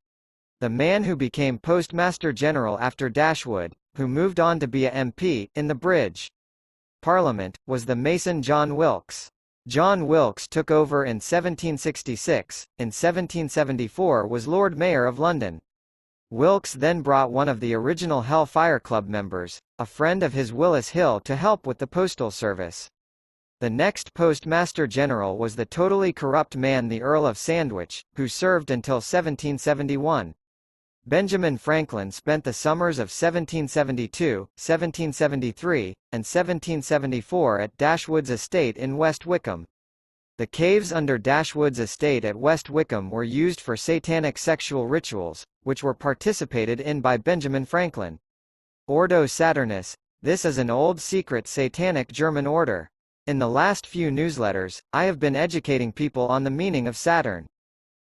The man who became Postmaster General after Dashwood, who moved on to be a MP in the British Parliament, was the Mason John Wilkes. John Wilkes took over in 1766, in 1774 was Lord Mayor of London. Wilkes then brought one of the original Hell Fire Club members, a friend of his Willis Hill, to help with the postal service. The next Postmaster General was the totally corrupt man the Earl of Sandwich, who served until 1771. Benjamin Franklin spent the summers of 1772, 1773, and 1774 at Dashwood's estate in West Wickham. The caves under Dashwood's estate at West Wickham were used for satanic sexual rituals, which were participated in by Benjamin Franklin. Ordo Saturnus. This is an old secret satanic German order. In the last few newsletters, I have been educating people on the meaning of Saturn.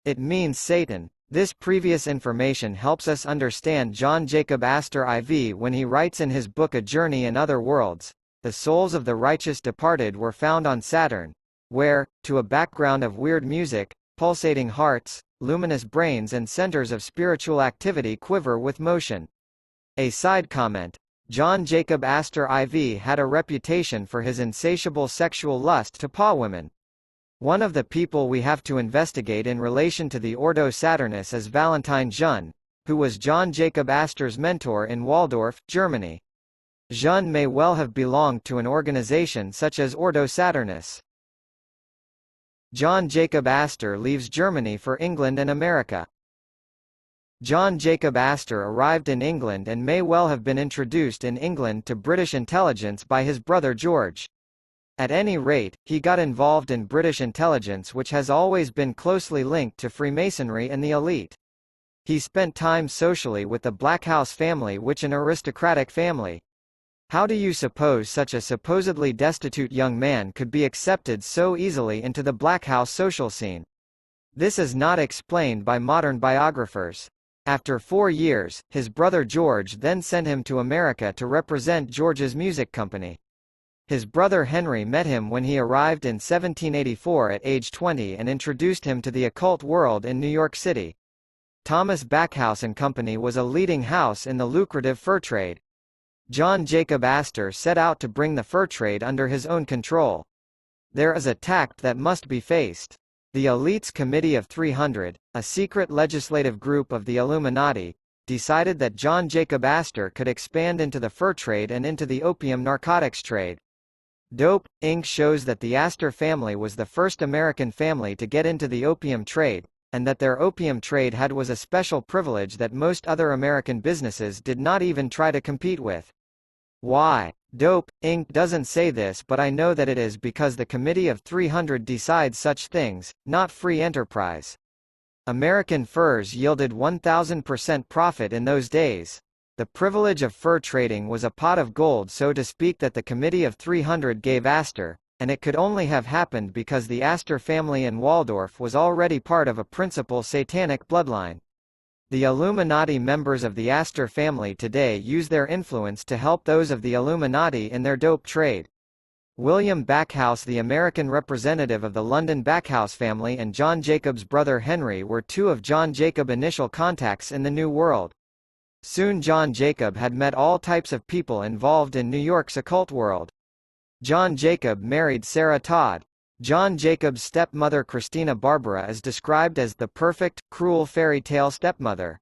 It means Satan. This previous information helps us understand John Jacob Astor IV when he writes in his book A Journey in Other Worlds, the souls of the righteous departed were found on Saturn, where, to a background of weird music, pulsating hearts, luminous brains and centers of spiritual activity quiver with motion. A side comment. John Jacob Astor IV had a reputation for his insatiable sexual lust to paw women. One of the people we have to investigate in relation to the Ordo Saturnus is Valentine Jeune, who was John Jacob Astor's mentor in Waldorf, Germany. Jeune may well have belonged to an organization such as Ordo Saturnus. John Jacob Astor leaves Germany for England and America. John Jacob Astor arrived in England and may well have been introduced in England to British intelligence by his brother George. At any rate, he got involved in British intelligence, which has always been closely linked to Freemasonry and the elite. He spent time socially with the Black House family, which an aristocratic family. How do you suppose such a supposedly destitute young man could be accepted so easily into the Black House social scene? This is not explained by modern biographers. After 4 years, his brother George then sent him to America to represent George's music company. His brother Henry met him when he arrived in 1784 at age 20 and introduced him to the occult world in New York City. Thomas Backhouse and Company was a leading house in the lucrative fur trade. John Jacob Astor set out to bring the fur trade under his own control. There is a tact that must be faced. The Elites Committee of 300, a secret legislative group of the Illuminati, decided that John Jacob Astor could expand into the fur trade and into the opium narcotics trade. Dope, Inc. shows that the Astor family was the first American family to get into the opium trade, and that their opium trade was a special privilege that most other American businesses did not even try to compete with. Why? Dope, Inc. doesn't say this, but I know that it is because the Committee of 300 decides such things, not free enterprise. American furs yielded 1,000% profit in those days. The privilege of fur trading was a pot of gold, so to speak, that the Committee of 300 gave Astor, and it could only have happened because the Astor family in Waldorf was already part of a principal satanic bloodline. The Illuminati members of the Astor family today use their influence to help those of the Illuminati in their dope trade. William Backhouse, the American representative of the London Backhouse family, and John Jacob's brother Henry were two of John Jacob's initial contacts in the New World. Soon John Jacob had met all types of people involved in New York's occult world. John Jacob married Sarah Todd. John Jacob's stepmother Christina Barbara is described as the perfect, cruel fairy tale stepmother.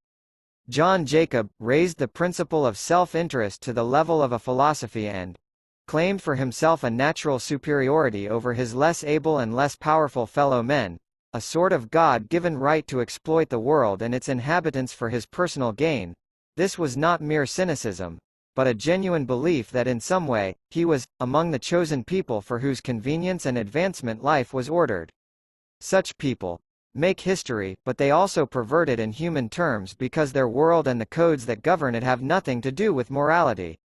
John Jacob raised the principle of self-interest to the level of a philosophy and claimed for himself a natural superiority over his less able and less powerful fellow men, a sort of God-given right to exploit the world and its inhabitants for his personal gain. This was not mere cynicism, but a genuine belief that in some way, he was, among the chosen people for whose convenience and advancement life was ordered. Such people make history, but they also pervert it in human terms because their world and the codes that govern it have nothing to do with morality.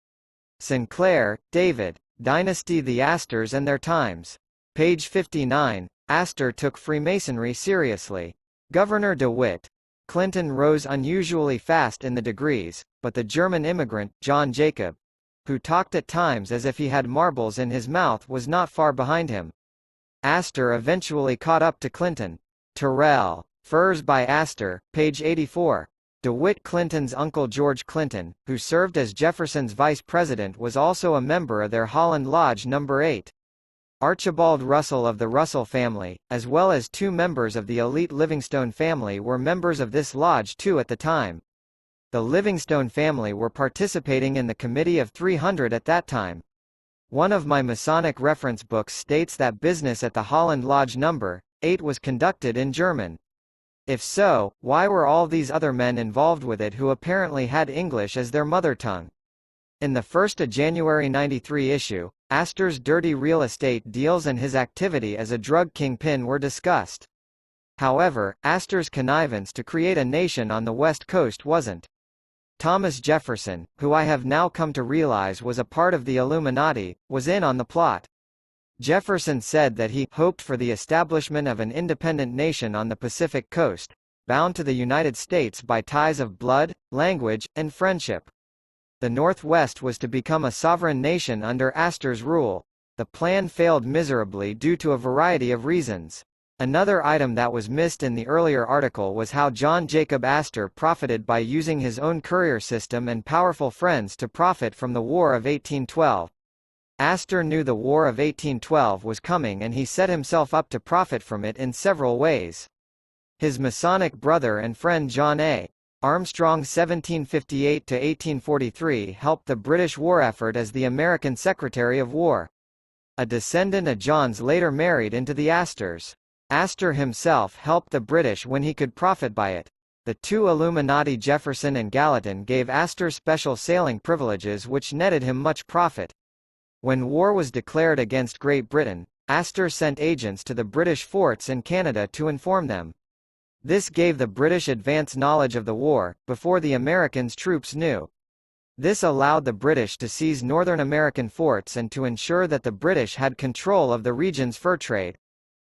Sinclair, David, Dynasty: The Astors and Their Times. Page 59. Astor took Freemasonry seriously. Governor DeWitt Clinton rose unusually fast in the degrees, but the German immigrant, John Jacob, who talked at times as if he had marbles in his mouth, was not far behind him. Astor eventually caught up to Clinton. Terrell, Furs by Astor, page 84. DeWitt Clinton's uncle George Clinton, who served as Jefferson's vice president, was also a member of their Holland Lodge No. 8. Archibald Russell of the Russell family, as well as two members of the elite Livingstone family, were members of this lodge too at the time. The Livingstone family were participating in the Committee of 300 at that time. One of my Masonic reference books states that business at the Holland Lodge No. 8 was conducted in German. If so, why were all these other men involved with it who apparently had English as their mother tongue? In the first January '93 issue, Astor's dirty real estate deals and his activity as a drug kingpin were discussed. However, Astor's connivance to create a nation on the West Coast wasn't. Thomas Jefferson, who I have now come to realize was a part of the Illuminati, was in on the plot. Jefferson said that he hoped for the establishment of an independent nation on the Pacific Coast, bound to the United States by ties of blood, language, and friendship. The Northwest was to become a sovereign nation under Astor's rule. The plan failed miserably due to a variety of reasons. Another item that was missed in the earlier article was how John Jacob Astor profited by using his own courier system and powerful friends to profit from the War of 1812. Astor knew the War of 1812 was coming and he set himself up to profit from it in several ways. His Masonic brother and friend John A. Armstrong (1758–1843) helped the British war effort as the American Secretary of War. A descendant of John's later married into the Astors. Astor himself helped the British when he could profit by it. The two Illuminati, Jefferson and Gallatin, gave Astor special sailing privileges which netted him much profit. When war was declared against Great Britain, Astor sent agents to the British forts in Canada to inform them. This gave the British advance knowledge of the war, before the Americans' troops knew. This allowed the British to seize Northern American forts and to ensure that the British had control of the region's fur trade.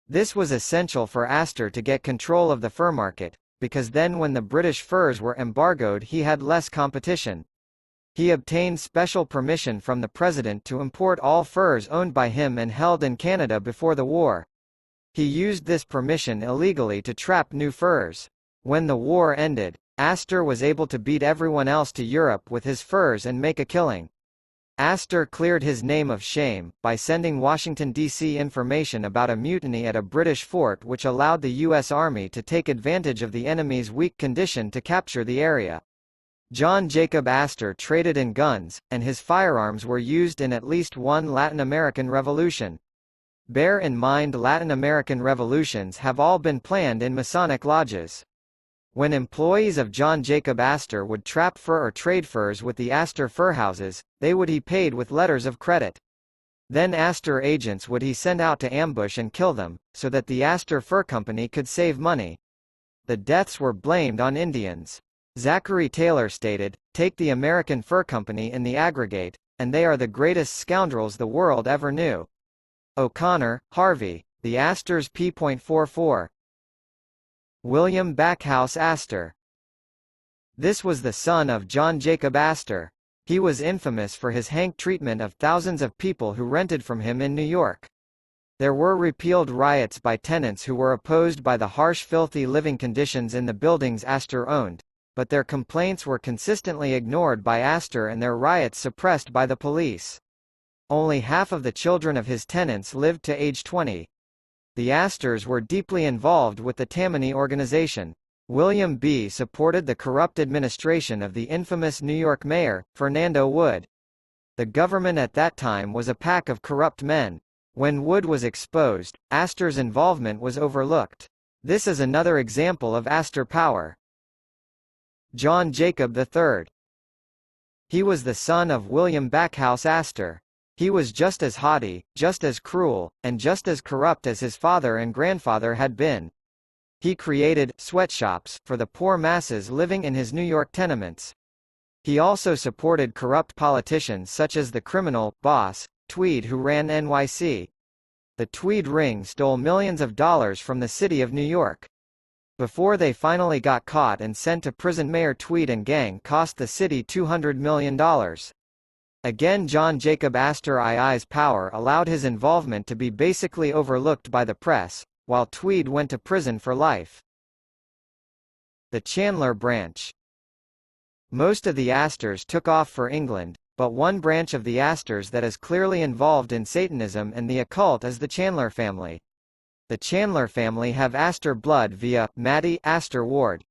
This was essential for Astor to get control of the fur market, because then when the British furs were embargoed he had less competition. He obtained special permission from the president to import all furs owned by him and held in Canada before the war. He used this permission illegally to trap new furs. When the war ended, Astor was able to beat everyone else to Europe with his furs and make a killing. Astor cleared his name of shame, by sending Washington, D.C. information about a mutiny at a British fort which allowed the U.S. Army to take advantage of the enemy's weak condition to capture the area. John Jacob Astor traded in guns, and his firearms were used in at least one Latin American revolution. Bear in mind Latin American revolutions have all been planned in Masonic lodges. When employees of John Jacob Astor would trap fur or trade furs with the Astor fur houses, they would he paid with letters of credit. Then Astor agents would he send out to ambush and kill them, so that the Astor Fur Company could save money. The deaths were blamed on Indians. Zachary Taylor stated, "Take the American Fur Company in the aggregate, and they are the greatest scoundrels the world ever knew." O'Connor, Harvey, The Astors p.44. William Backhouse Astor. This was the son of John Jacob Astor. He was infamous for his hank treatment of thousands of people who rented from him in New York. There were repealed riots by tenants who were opposed by the harsh, filthy living conditions in the buildings Astor owned, but their complaints were consistently ignored by Astor and their riots suppressed by the police. Only half of the children of his tenants lived to age 20. The Astors were deeply involved with the Tammany organization. William B. supported the corrupt administration of the infamous New York mayor, Fernando Wood. The government at that time was a pack of corrupt men. When Wood was exposed, Astor's involvement was overlooked. This is another example of Astor power. John Jacob III. He was the son of William Backhouse Astor. He was just as haughty, just as cruel, and just as corrupt as his father and grandfather had been. He created sweatshops for the poor masses living in his New York tenements. He also supported corrupt politicians such as the criminal boss Tweed who ran NYC. The Tweed Ring stole millions of dollars from the city of New York. Before they finally got caught and sent to prison, Mayor Tweed and gang cost the city $200 million. Again, John Jacob Astor II's power allowed his involvement to be basically overlooked by the press, while Tweed went to prison for life. The Chandler branch. Most of the Astors took off for England, but one branch of the Astors that is clearly involved in Satanism and the occult is the Chandler family. The Chandler family have Astor blood via Mattie Astor Ward.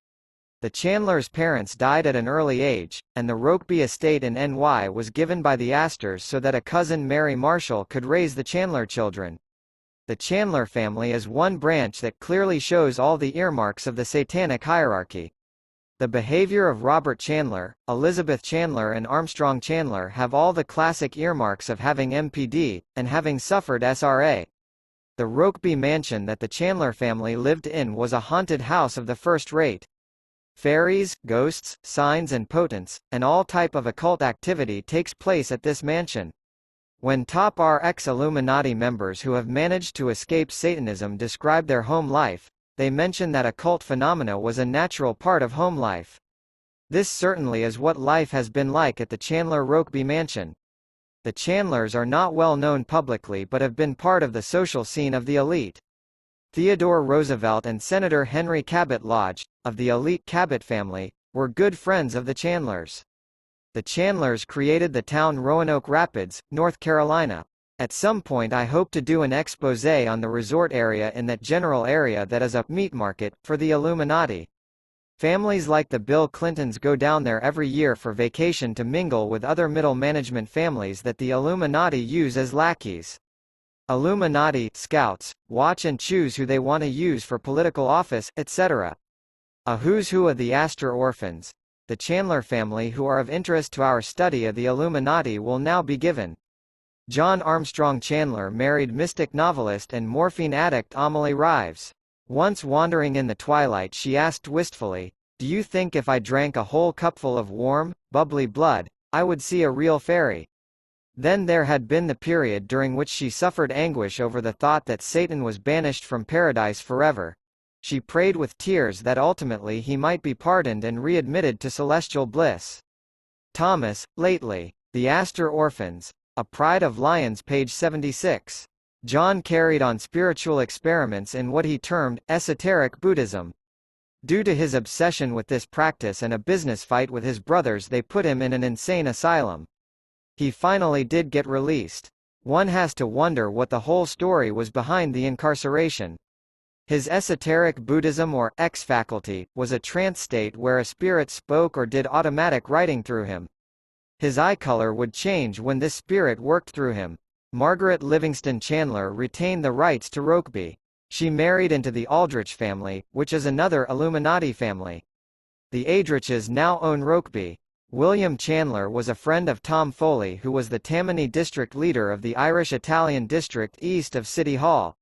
The Chandlers' parents died at an early age, and the Rokeby estate in NY was given by the Astors so that a cousin Mary Marshall could raise the Chandler children. The Chandler family is one branch that clearly shows all the earmarks of the satanic hierarchy. The behavior of Robert Chandler, Elizabeth Chandler and Armstrong Chandler have all the classic earmarks of having MPD, and having suffered SRA. The Rokeby mansion that the Chandler family lived in was a haunted house of the first rate. Fairies, ghosts, signs and potents, and all type of occult activity takes place at this mansion. When top ex-Illuminati members who have managed to escape Satanism describe their home life, they mention that occult phenomena was a natural part of home life. This certainly is what life has been like at the Chandler Rokeby mansion. The Chandlers are not well known publicly but have been part of the social scene of the elite. Theodore Roosevelt and Senator Henry Cabot Lodge, of the elite Cabot family, were good friends of the Chandlers. The Chandlers created the town Roanoke Rapids, North Carolina. At some point I hope to do an exposé on the resort area in that general area that is a meat market for the Illuminati. Families like the Bill Clintons go down there every year for vacation to mingle with other middle management families that the Illuminati use as lackeys. Illuminati scouts watch and choose who they want to use for political office, etc. A who's who of the Astor orphans, the Chandler family who are of interest to our study of the Illuminati will now be given. John Armstrong Chandler married mystic novelist and morphine addict Amelie Rives. Once wandering in the twilight she asked wistfully, "Do you think if I drank a whole cupful of warm, bubbly blood, I would see a real fairy?" Then there had been the period during which she suffered anguish over the thought that Satan was banished from paradise forever. She prayed with tears that ultimately he might be pardoned and readmitted to celestial bliss. Thomas, lately. The Astor Orphans. A Pride of Lions, page 76. John carried on spiritual experiments in what he termed esoteric Buddhism. Due to his obsession with this practice and a business fight with his brothers, they put him in an insane asylum. He finally did get released. One has to wonder what the whole story was behind the incarceration. His esoteric Buddhism, or X-faculty, was a trance state where a spirit spoke or did automatic writing through him. His eye color would change when this spirit worked through him. Margaret Livingston Chandler retained the rights to Rokeby. She married into the Aldrich family, which is another Illuminati family. The Aldriches now own Rokeby. William Chandler was a friend of Tom Foley, who was the Tammany district leader of the Irish-Italian district east of City Hall.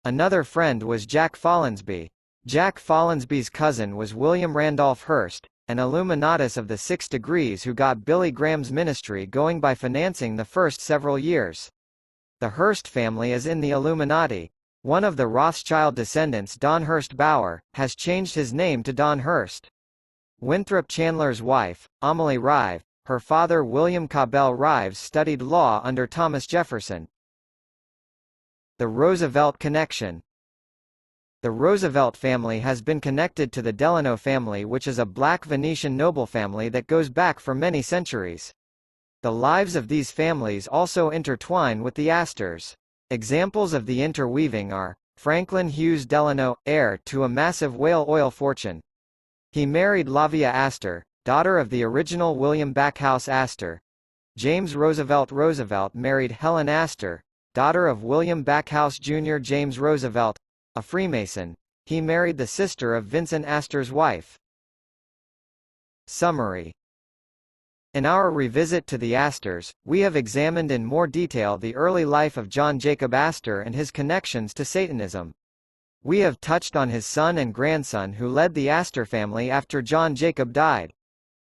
Another friend was Jack Follansby. Jack Follansby's cousin was William Randolph Hearst, an Illuminatus of the 6 Degrees who got Billy Graham's ministry going by financing the first several years. The Hearst family is in the Illuminati. One of the Rothschild descendants, Don Hearst Bauer, has changed his name to Don Hearst. Winthrop Chandler's wife, Amelie Rive, her father William Cabell Rives studied law under Thomas Jefferson. The Roosevelt connection. The Roosevelt family has been connected to the Delano family, which is a black Venetian noble family that goes back for many centuries. The lives of these families also intertwine with the Astors. Examples of the interweaving are Franklin Hughes Delano, heir to a massive whale oil fortune. He married Lavia Astor, daughter of the original William Backhouse Astor. James Roosevelt married Helen Astor, daughter of William Backhouse Jr. James Roosevelt, a Freemason. He married the sister of Vincent Astor's wife. Summary. In our revisit to the Astors, we have examined in more detail the early life of John Jacob Astor and his connections to Satanism. We have touched on his son and grandson who led the Astor family after John Jacob died.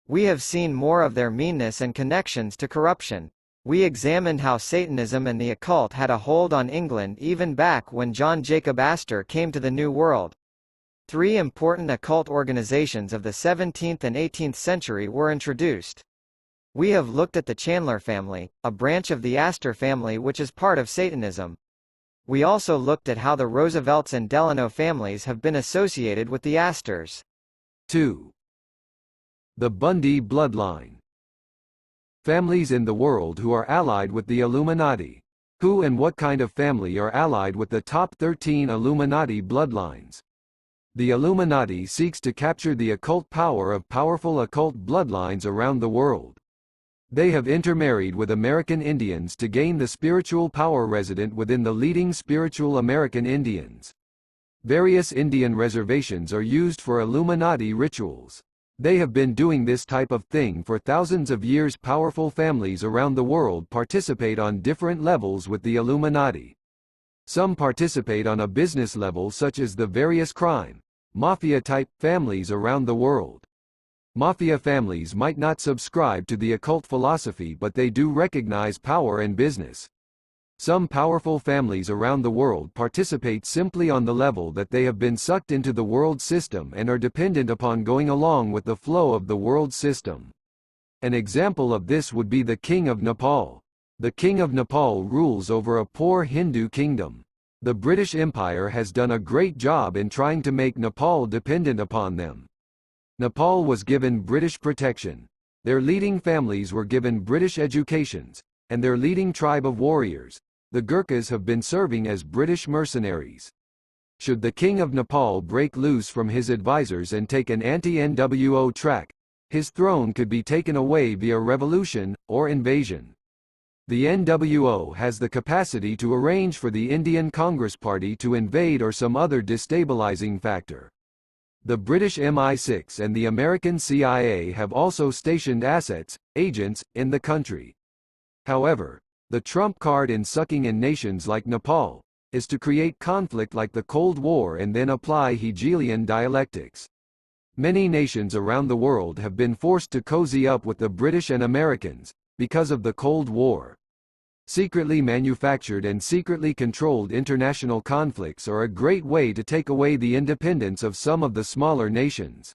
We have seen more of their meanness and connections to corruption. We examined how Satanism and the occult had a hold on England even back when John Jacob Astor came to the New World. 3 important occult organizations of the 17th and 18th century were introduced. We have looked at the Chandler family, a branch of the Astor family which is part of Satanism. We also looked at how the Roosevelts and Delano families have been associated with the Astors. 2. The Bundy bloodline. Families in the world who are allied with the Illuminati. Who and what kind of family are allied with the top 13 Illuminati bloodlines? The Illuminati seeks to capture the occult power of powerful occult bloodlines around the world. They have intermarried with American Indians to gain the spiritual power resident within the leading spiritual American Indians. Various Indian reservations are used for Illuminati rituals. They have been doing this type of thing for thousands of years. Powerful families around the world participate on different levels with the Illuminati. Some participate on a business level, such as the various crime, mafia-type families around the world. Mafia families might not subscribe to the occult philosophy, but they do recognize power and business. Some powerful families around the world participate simply on the level that they have been sucked into the world system and are dependent upon going along with the flow of the world system. An example of this would be the King of Nepal. The King of Nepal rules over a poor Hindu kingdom. The British Empire has done a great job in trying to make Nepal dependent upon them. Nepal was given British protection. Their leading families were given British educations, and their leading tribe of warriors, the Gurkhas, have been serving as British mercenaries. Should the King of Nepal break loose from his advisors and take an anti-NWO track, his throne could be taken away via revolution or invasion. The NWO has the capacity to arrange for the Indian Congress Party to invade or some other destabilizing factor. The British MI6 and the American CIA have also stationed assets, agents, in the country. However, the trump card in sucking in nations like Nepal is to create conflict like the Cold War and then apply Hegelian dialectics. Many nations around the world have been forced to cozy up with the British and Americans because of the Cold War. Secretly manufactured and secretly controlled international conflicts are a great way to take away the independence of some of the smaller nations.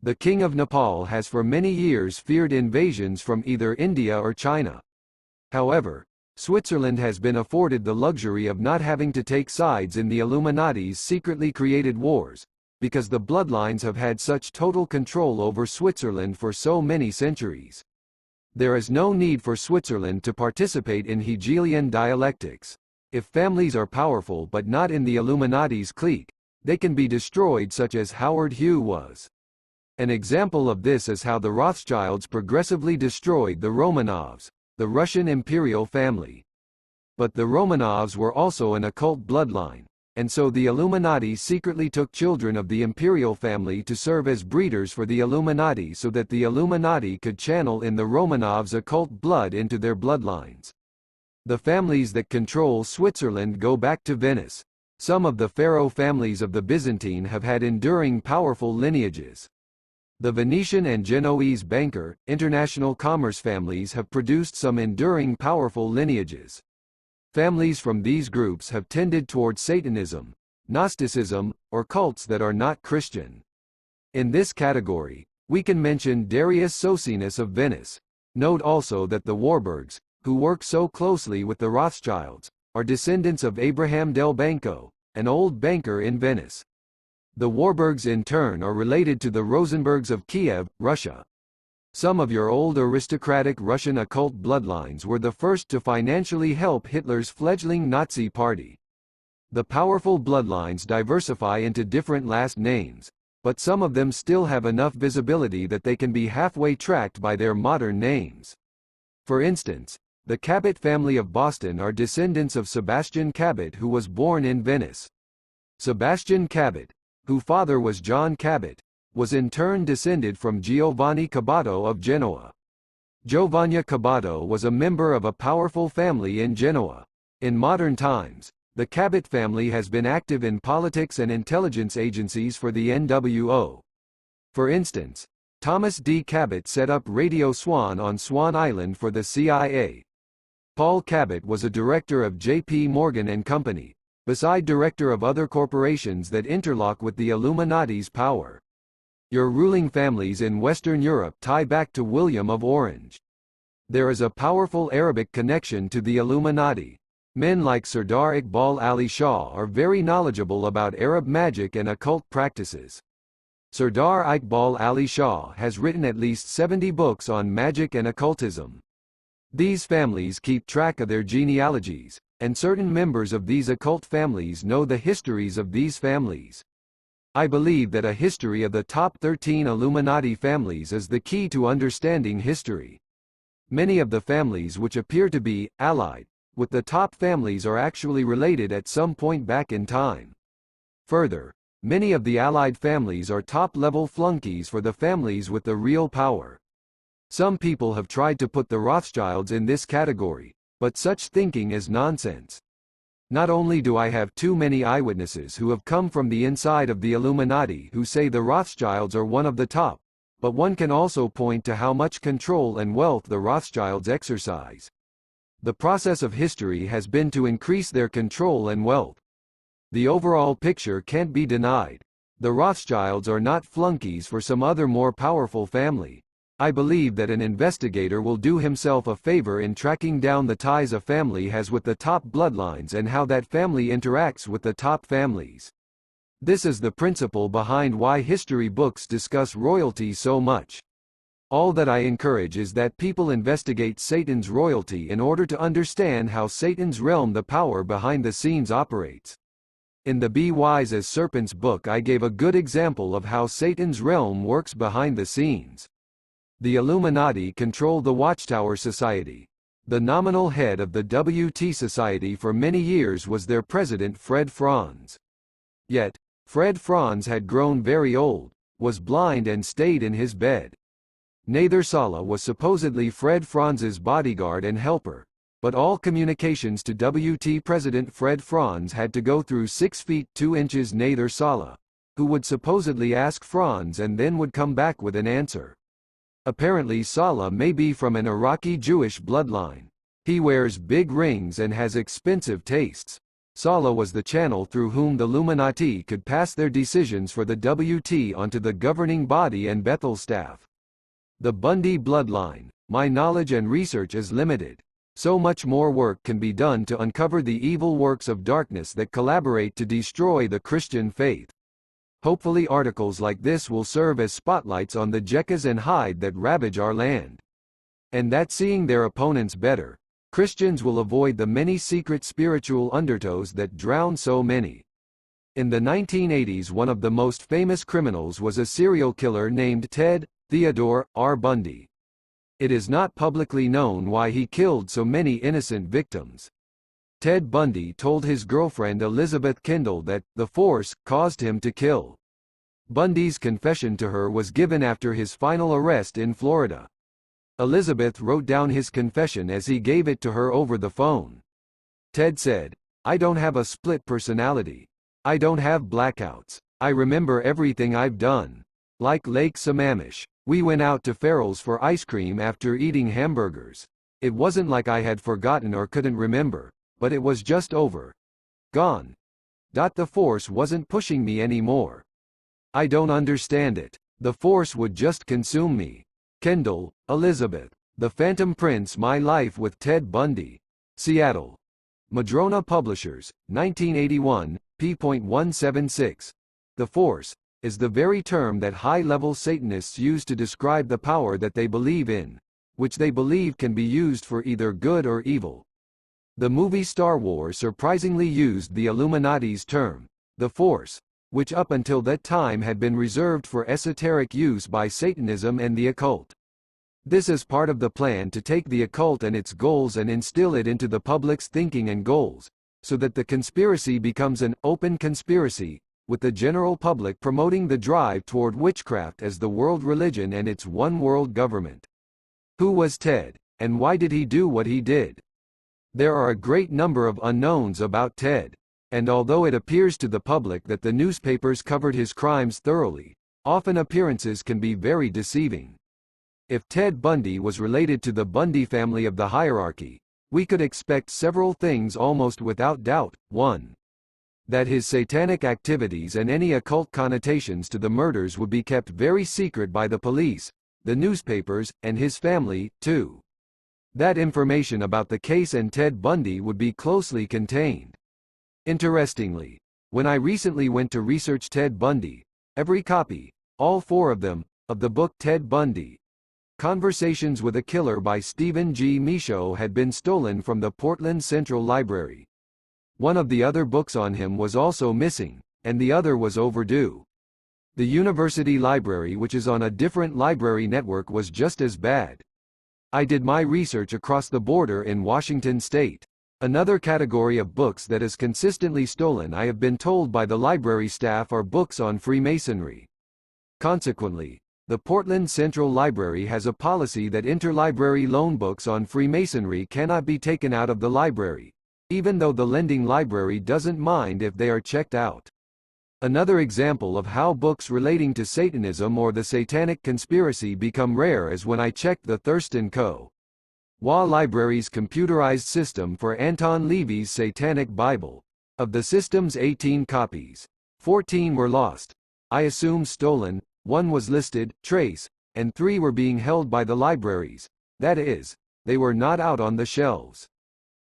The King of Nepal has for many years feared invasions from either India or China. However, Switzerland has been afforded the luxury of not having to take sides in the Illuminati's secretly created wars, because the Bloodlines have had such total control over Switzerland for so many centuries. There is no need for Switzerland to participate in Hegelian dialectics. If families are powerful but not in the Illuminati's clique, they can be destroyed, such as Howard Hughes was. An example of this is how the Rothschilds progressively destroyed the Romanovs, the Russian imperial family. But the Romanovs were also an occult bloodline, and so the Illuminati secretly took children of the imperial family to serve as breeders for the Illuminati so that the Illuminati could channel in the Romanovs' occult blood into their bloodlines. The families that control Switzerland go back to Venice. Some of the pharaoh families of the Byzantine have had enduring powerful lineages. The Venetian and Genoese banker, international commerce families have produced some enduring powerful lineages. Families from these groups have tended towards Satanism, Gnosticism, or cults that are not Christian. In this category, we can mention Darius Socinus of Venice. Note also that the Warburgs, who work so closely with the Rothschilds, are descendants of Abraham del Banco, an old banker in Venice. The Warburgs in turn are related to the Rosenbergs of Kiev, Russia. Some of your old aristocratic Russian occult bloodlines were the first to financially help Hitler's fledgling Nazi party. The powerful bloodlines diversify into different last names, but some of them still have enough visibility that they can be halfway tracked by their modern names. For instance, the Cabot family of Boston are descendants of Sebastian Cabot, who was born in Venice. Sebastian Cabot, whose father was John Cabot, was in turn descended from Giovanni Caboto of Genoa. Giovanni Caboto was a member of a powerful family in Genoa. In modern times, the Cabot family has been active in politics and intelligence agencies for the NWO. For instance, Thomas D. Cabot set up Radio Swan on Swan Island for the CIA. Paul Cabot was a director of J.P. Morgan and Company, beside director of other corporations that interlock with the Illuminati's power. Your ruling families in Western Europe tie back to William of Orange. There is a powerful Arabic connection to the Illuminati. Men like Sardar Iqbal Ali Shah are very knowledgeable about Arab magic and occult practices. Sardar Iqbal Ali Shah has written at least 70 books on magic and occultism. These families keep track of their genealogies, and certain members of these occult families know the histories of these families. I believe that a history of the top 13 Illuminati families is the key to understanding history. Many of the families which appear to be allied with the top families are actually related at some point back in time. Further, many of the allied families are top-level flunkies for the families with the real power. Some people have tried to put the Rothschilds in this category, but such thinking is nonsense. Not only do I have too many eyewitnesses who have come from the inside of the Illuminati who say the Rothschilds are one of the top, but one can also point to how much control and wealth the Rothschilds exercise. The process of history has been to increase their control and wealth. The overall picture can't be denied. The Rothschilds are not flunkies for some other more powerful family. I believe that an investigator will do himself a favor in tracking down the ties a family has with the top bloodlines and how that family interacts with the top families. This is the principle behind why history books discuss royalty so much. All that I encourage is that people investigate Satan's royalty in order to understand how Satan's realm, the power behind the scenes, operates. In the Be Wise as Serpents book, I gave a good example of how Satan's realm works behind the scenes. The Illuminati control the Watchtower Society. The nominal head of the WT Society for many years was their president, Fred Franz. Yet, Fred Franz had grown very old, was blind and stayed in his bed. Nather Sala was supposedly Fred Franz's bodyguard and helper, but all communications to WT President Fred Franz had to go through 6 feet 2 inches Nather Sala, who would supposedly ask Franz and then would come back with an answer. Apparently Sala may be from an Iraqi Jewish bloodline. He wears big rings and has expensive tastes. Sala was the channel through whom the Illuminati could pass their decisions for the WT onto the governing body and Bethel staff. The Bundy bloodline. My knowledge and research is limited. So much more work can be done to uncover the evil works of darkness that collaborate to destroy the Christian faith. Hopefully articles like this will serve as spotlights on the Jekyll and Hyde that ravage our land. And that seeing their opponents better, Christians will avoid the many secret spiritual undertows that drown so many. In the 1980s, one of the most famous criminals was a serial killer named Ted Theodore R. Bundy. It is not publicly known why he killed so many innocent victims. Ted Bundy told his girlfriend Elizabeth Kendall that the force caused him to kill. Bundy's confession to her was given after his final arrest in Florida. Elizabeth wrote down his confession as he gave it to her over the phone. Ted said, "I don't have a split personality. I don't have blackouts. I remember everything I've done. Like Lake Sammamish. We went out to Farrell's for ice cream after eating hamburgers. It wasn't like I had forgotten or couldn't remember, but it was just over. Gone. The force wasn't pushing me anymore. I don't understand it. The force would just consume me." Kendall, Elizabeth. The Phantom Prince: My Life with Ted Bundy. Seattle. Madrona Publishers, 1981, p.176. The force is the very term that high-level Satanists use to describe the power that they believe in, which they believe can be used for either good or evil. The movie Star Wars surprisingly used the Illuminati's term, the Force, which up until that time had been reserved for esoteric use by Satanism and the occult. This is part of the plan to take the occult and its goals and instill it into the public's thinking and goals, so that the conspiracy becomes an open conspiracy, with the general public promoting the drive toward witchcraft as the world religion and its one world government. Who was Ted, and why did he do what he did? There are a great number of unknowns about Ted, and although it appears to the public that the newspapers covered his crimes thoroughly, often appearances can be very deceiving. If Ted Bundy was related to the Bundy family of the hierarchy, we could expect several things almost without doubt. 1. That his satanic activities and any occult connotations to the murders would be kept very secret by the police, the newspapers, and his family. 2. That information about the case and Ted Bundy would be closely contained. Interestingly, when I recently went to research Ted Bundy, every copy, all 4 of them, of the book Ted Bundy, Conversations with a Killer by Stephen G. Michaud had been stolen from the Portland Central Library. One of the other books on him was also missing, and the other was overdue. The university library, which is on a different library network, was just as bad. I did my research across the border in Washington state. Another category of books that is consistently stolen, I have been told by the library staff, are books on Freemasonry. Consequently, the Portland Central Library has a policy that interlibrary loan books on Freemasonry cannot be taken out of the library, even though the lending library doesn't mind if they are checked out. Another example of how books relating to Satanism or the Satanic Conspiracy become rare is when I checked the Thurston Co. WA Library's computerized system for Anton Levy's Satanic Bible. Of the system's 18 copies, 14 were lost. I assume stolen, 1 was listed, trace, and 3 were being held by the libraries. That is, they were not out on the shelves.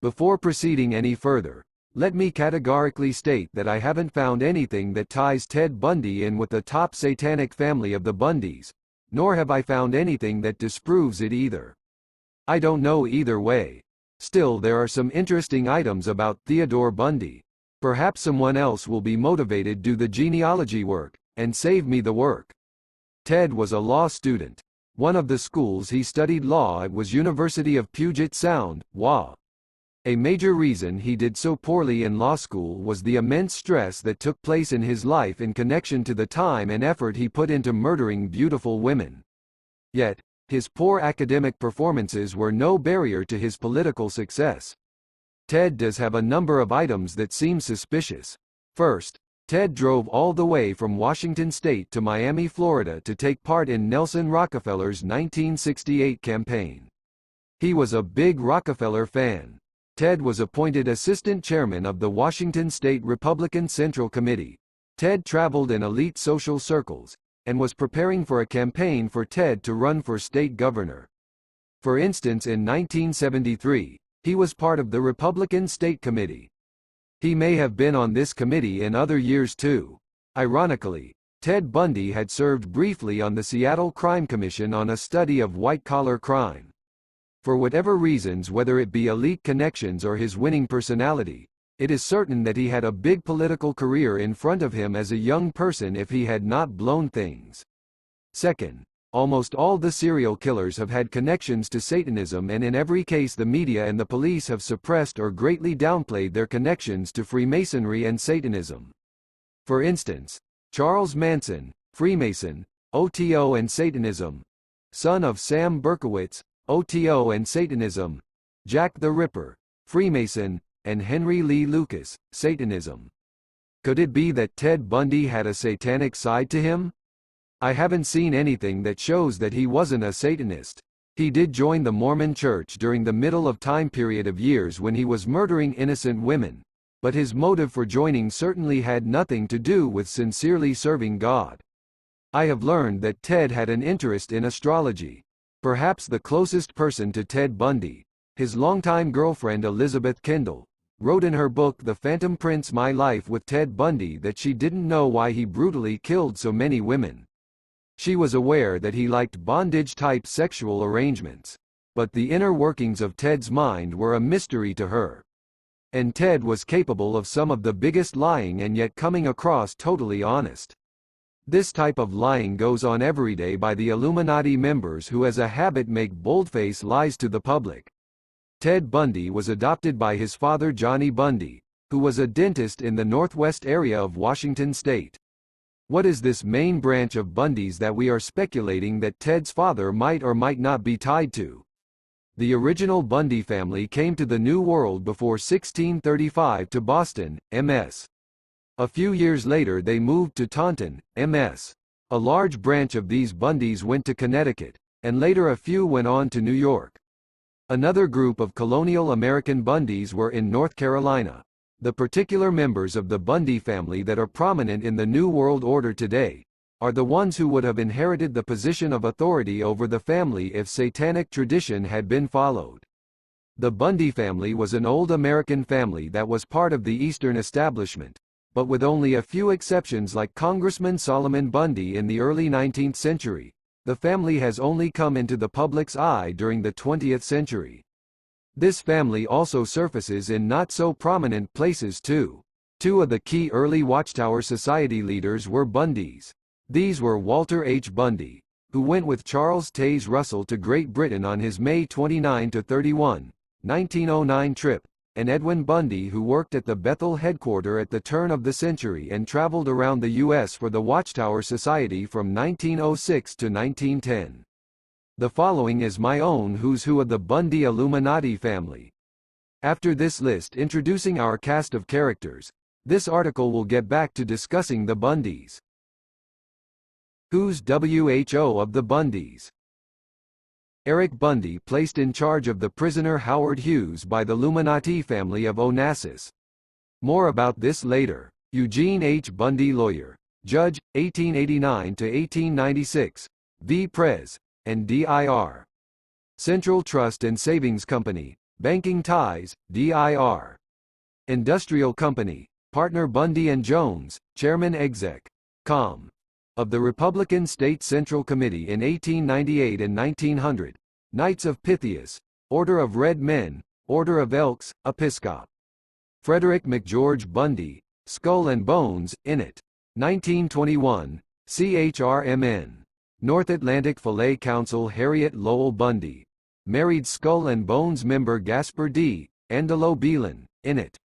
Before proceeding any further, let me categorically state that I haven't found anything that ties Ted Bundy in with the top satanic family of the Bundys, nor have I found anything that disproves it either. I don't know either way. Still, there are some interesting items about Theodore Bundy. Perhaps someone else will be motivated to do the genealogy work, and save me the work. Ted was a law student. One of the schools he studied law at was University of Puget Sound, WA. A major reason he did so poorly in law school was the immense stress that took place in his life in connection to the time and effort he put into murdering beautiful women. Yet, his poor academic performances were no barrier to his political success. Ted does have a number of items that seem suspicious. First, Ted drove all the way from Washington state to Miami, Florida to take part in Nelson Rockefeller's 1968 campaign. He was a big Rockefeller fan. Ted was appointed assistant chairman of the Washington State Republican Central Committee. Ted traveled in elite social circles, and was preparing for a campaign for Ted to run for state governor. For instance, in 1973, he was part of the Republican State Committee. He may have been on this committee in other years too. Ironically, Ted Bundy had served briefly on the Seattle Crime Commission on a study of white-collar crime. For whatever reasons, whether it be elite connections or his winning personality, it is certain that he had a big political career in front of him as a young person if he had not blown things. Second, almost all the serial killers have had connections to Satanism, and in every case the media and the police have suppressed or greatly downplayed their connections to Freemasonry and Satanism. For instance, Charles Manson, Freemason, OTO and Satanism. Son of Sam Berkowitz, OTO and Satanism. Jack the Ripper, Freemason, and Henry Lee Lucas, Satanism. Could it be that Ted Bundy had a satanic side to him? I haven't seen anything that shows that he wasn't a Satanist. He did join the Mormon Church during the middle of time period of years when he was murdering innocent women, but his motive for joining certainly had nothing to do with sincerely serving God. I have learned that Ted had an interest in astrology. Perhaps the closest person to Ted Bundy, his longtime girlfriend Elizabeth Kendall, wrote in her book The Phantom Prince: My Life with Ted Bundy that she didn't know why he brutally killed so many women. She was aware that he liked bondage-type sexual arrangements, but the inner workings of Ted's mind were a mystery to her. And Ted was capable of some of the biggest lying and yet coming across totally honest. This type of lying goes on every day by the Illuminati members who as a habit make boldface lies to the public. Ted Bundy was adopted by his father Johnny Bundy, who was a dentist in the northwest area of Washington state. What is this main branch of Bundys that we are speculating that Ted's father might or might not be tied to? The original Bundy family came to the New World before 1635 to Boston, MS. A few years later they moved to Taunton, MS. A large branch of these Bundys went to Connecticut, and later a few went on to New York. Another group of colonial American Bundys were in North Carolina. The particular members of the Bundy family that are prominent in the New World Order today are the ones who would have inherited the position of authority over the family if satanic tradition had been followed. The Bundy family was an old American family that was part of the Eastern establishment, but with only a few exceptions like Congressman Solomon Bundy in the early 19th century. The family has only come into the public's eye during the 20th century. This family also surfaces in not-so-prominent places too. Two of the key early Watchtower Society leaders were Bundys. These were Walter H. Bundy, who went with Charles Taze Russell to Great Britain on his May 29–31, 1909 trip, and Edwin Bundy, who worked at the Bethel headquarters at the turn of the century and traveled around the U.S. for the Watchtower Society from 1906 to 1910. The following is my own who's who of the Bundy Illuminati family. After this list introducing our cast of characters, this article will get back to discussing the Bundys. Who's WHO of the Bundys? Eric Bundy placed in charge of the prisoner Howard Hughes by the Illuminati family of Onassis. More about this later. Eugene H. Bundy, lawyer, judge, 1889 to 1896, v. Pres. and dir. Central Trust and Savings Company, banking ties, dir. Industrial Company, partner Bundy and Jones, chairman exec. Com. of the Republican State Central Committee in 1898 and 1900, Knights of Pythias, Order of Red Men, Order of Elks, Episcop. Frederick McGeorge Bundy, Skull and Bones, Innit. 1921, CHRMN. North Atlantic Fillet Council Harriet Lowell Bundy. Married Skull and Bones member Gasper D. Angelo Beelan, Innit.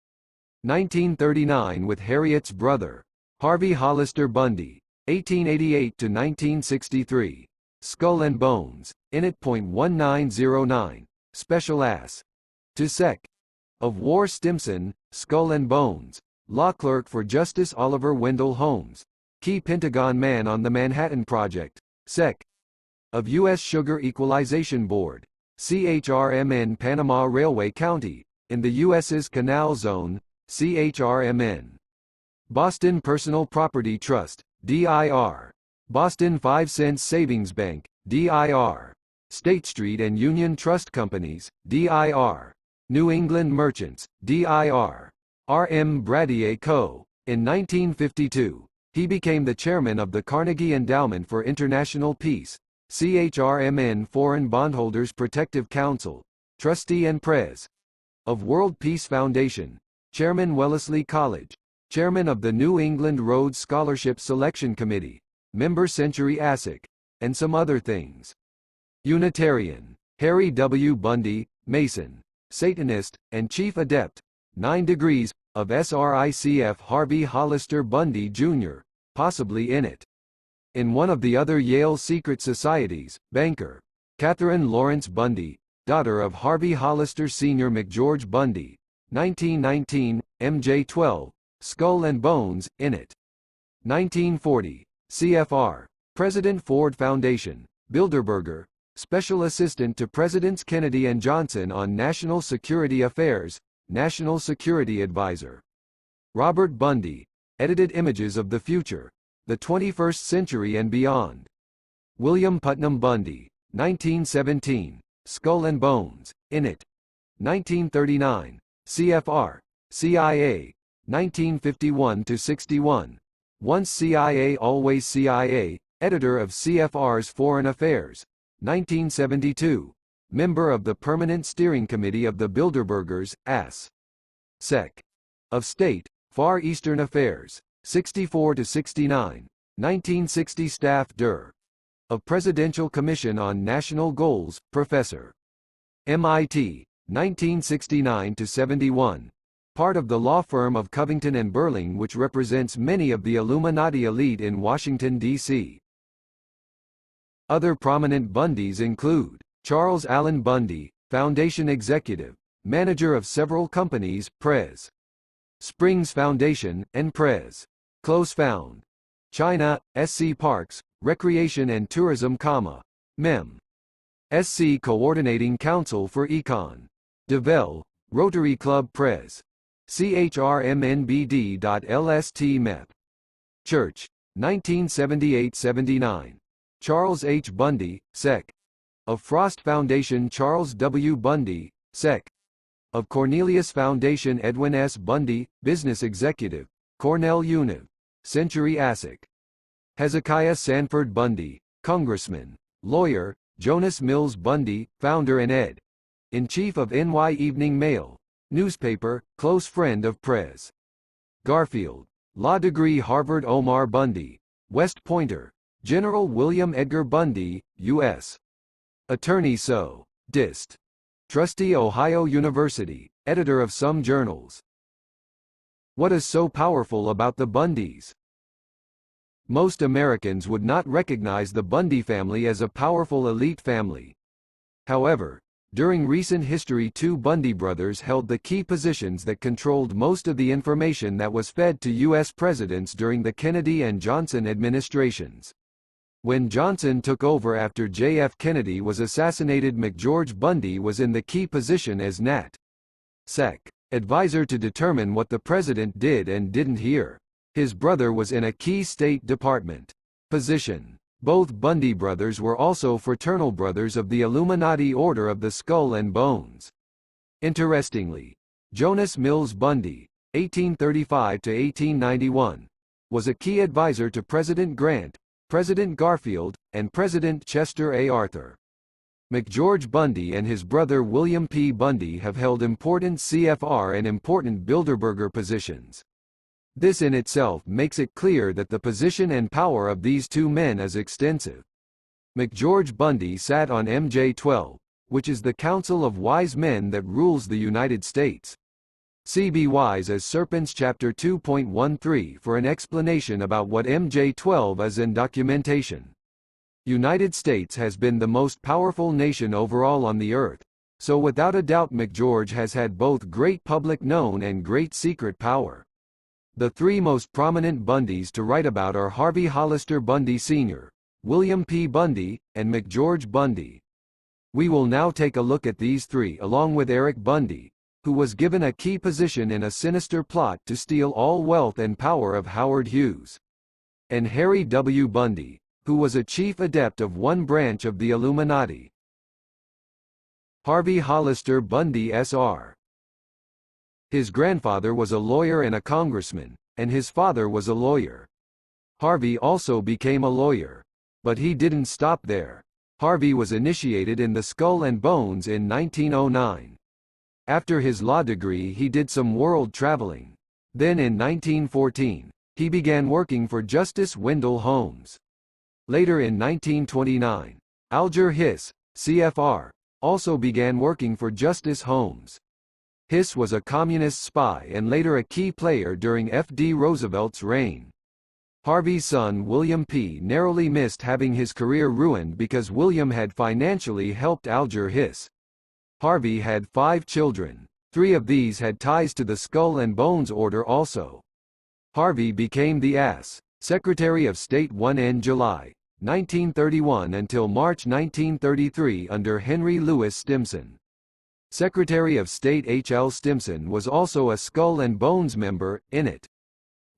1939 with Harriet's brother, Harvey Hollister Bundy. 1888 to 1963. Skull and Bones, Innit.1909, Special Ass. To Sec. of War Stimson, Skull and Bones, law clerk for Justice Oliver Wendell Holmes, key Pentagon man on the Manhattan Project, Sec. of U.S. Sugar Equalization Board, CHRMN Panama Railway County, in the U.S.'s Canal Zone, CHRMN. Boston Personal Property Trust, DIR. Boston 5 Cents Savings Bank, DIR. State Street and Union Trust Companies, DIR. New England Merchants, DIR. R.M. Bradier Co. In 1952, he became the chairman of the Carnegie Endowment for International Peace, CHRMN Foreign Bondholders Protective Council, trustee and pres. Of World Peace Foundation, Chairman Wellesley College, Chairman of the New England Rhodes Scholarship Selection Committee, member Century ASIC, and some other things. Unitarian, Harry W. Bundy, Mason, Satanist, and Chief Adept, 9 degrees, of SRICF Harvey Hollister Bundy, Jr., possibly in it. In one of the other Yale secret societies, banker, Catherine Lawrence Bundy, daughter of Harvey Hollister Sr. McGeorge Bundy, 1919, MJ12, Skull and Bones, in it. 1940, CFR, President Ford Foundation, Bilderberger, Special Assistant to Presidents Kennedy and Johnson on National Security Affairs, National Security Advisor. Robert Bundy, edited Images of the Future, the 21st Century and Beyond. William Putnam Bundy, 1917, Skull and Bones, in it. 1939, CFR, CIA, 1951-61, once CIA always CIA, editor of CFR's Foreign Affairs, 1972, member of the Permanent Steering Committee of the Bilderbergers, AS. Sec. of State, Far Eastern Affairs, 64-69, 1960 Staff Der. of Presidential Commission on National Goals, Professor. MIT, 1969-71, part of the law firm of Covington and Burling, which represents many of the Illuminati elite in Washington, D.C. Other prominent Bundys include Charles Allen Bundy, Foundation Executive, manager of several companies, Pres. Springs Foundation, and Pres. Close Found. China, SC Parks, Recreation and Tourism, Mem. SC Coordinating Council for Econ. Devel, Rotary Club Pres. CHRMNBD.LST MEP. Church, 1978-79. Charles H. Bundy, Sec. of Frost Foundation Charles W. Bundy, Sec. of Cornelius Foundation Edwin S. Bundy, Business Executive, Cornell Univ. Century ASIC. Hezekiah Sanford Bundy, Congressman, lawyer, Jonas Mills Bundy, founder and ed.in-chief of NY Evening Mail, newspaper, close friend of Pres. Garfield, law degree Harvard Omar Bundy, West Pointer, General William Edgar Bundy, U.S. Attorney So. Dist. Trustee Ohio University, editor of some journals. What is so powerful about the Bundys? Most Americans would not recognize the Bundy family as a powerful elite family. However, during recent history, 2 Bundy brothers held the key positions that controlled most of the information that was fed to U.S. presidents during the Kennedy and Johnson administrations. When Johnson took over after J.F. Kennedy was assassinated, McGeorge Bundy was in the key position as Nat. Sec. advisor to determine what the president did and didn't hear. His brother was in a key State Department position. Both Bundy brothers were also fraternal brothers of the Illuminati Order of the Skull and Bones. Interestingly, Jonas Mills Bundy, 1835-1891, was a key advisor to President Grant, President Garfield, and President Chester A. Arthur. McGeorge Bundy and his brother William P. Bundy have held important CFR and important Bilderberger positions. This in itself makes it clear that the position and power of these 2 men is extensive. McGeorge Bundy sat on MJ12, which is the Council of Wise Men that rules the United States. See Be Wise as Serpents Chapter 2.13 for an explanation about what MJ12 is and documentation. United States has been the most powerful nation overall on the earth, so without a doubt McGeorge has had both great public known and great secret power. The 3 most prominent Bundys to write about are Harvey Hollister Bundy Sr., William P. Bundy, and McGeorge Bundy. We will now take a look at these three along with Eric Bundy, who was given a key position in a sinister plot to steal all wealth and power of Howard Hughes, and Harry W. Bundy, who was a chief adept of one branch of the Illuminati. Harvey Hollister Bundy Sr. His grandfather was a lawyer and a congressman, and his father was a lawyer. Harvey also became a lawyer. But he didn't stop there. Harvey was initiated in the Skull and Bones in 1909. After his law degree he did some world traveling. Then in 1914, he began working for Justice Wendell Holmes. Later in 1929, Alger Hiss, CFR, also began working for Justice Holmes. Hiss was a communist spy and later a key player during F.D. Roosevelt's reign. Harvey's son William P. narrowly missed having his career ruined because William had financially helped Alger Hiss. Harvey had 5 children. 3 of these had ties to the Skull and Bones Order also. Harvey became the A.S. Secretary of State in July 1931 until March 1933 under Henry Louis Stimson. Secretary of State H. L. Stimson was also a Skull and Bones member, in it.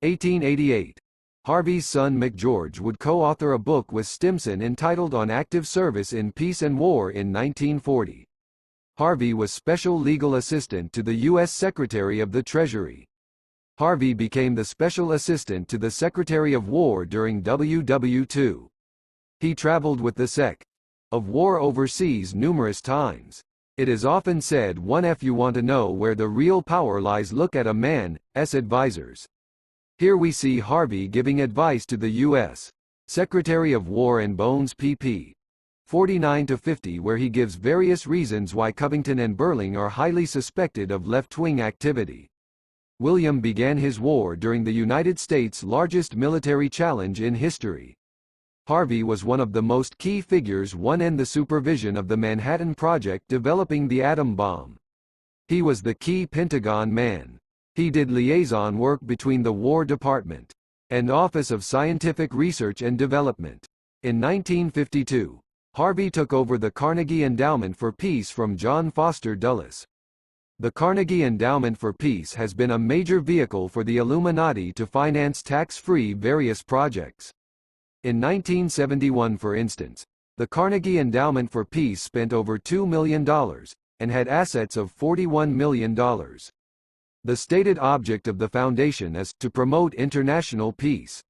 1888. Harvey's son McGeorge would co-author a book with Stimson entitled On Active Service in Peace and War in 1940. Harvey was special legal assistant to the U.S. Secretary of the Treasury. Harvey became the special assistant to the Secretary of War during WW II. He traveled with the Sec. of War overseas numerous times. It is often said if you want to know where the real power lies, look at a man's advisors. Here we see Harvey giving advice to the U.S. Secretary of War and Bones pp. 49-50 where he gives various reasons why Covington and Burling are highly suspected of left-wing activity. William began his war during the United States' largest military challenge in history. Harvey was one of the most key figures in the supervision of the Manhattan Project developing the atom bomb. He was the key Pentagon man. He did liaison work between the War Department and Office of Scientific Research and Development. In 1952, Harvey took over the Carnegie Endowment for Peace from John Foster Dulles. The Carnegie Endowment for Peace has been a major vehicle for the Illuminati to finance tax-free various projects. In 1971, for instance, the Carnegie Endowment for Peace spent over $2 million and had assets of $41 million. The stated object of the foundation is to promote international peace.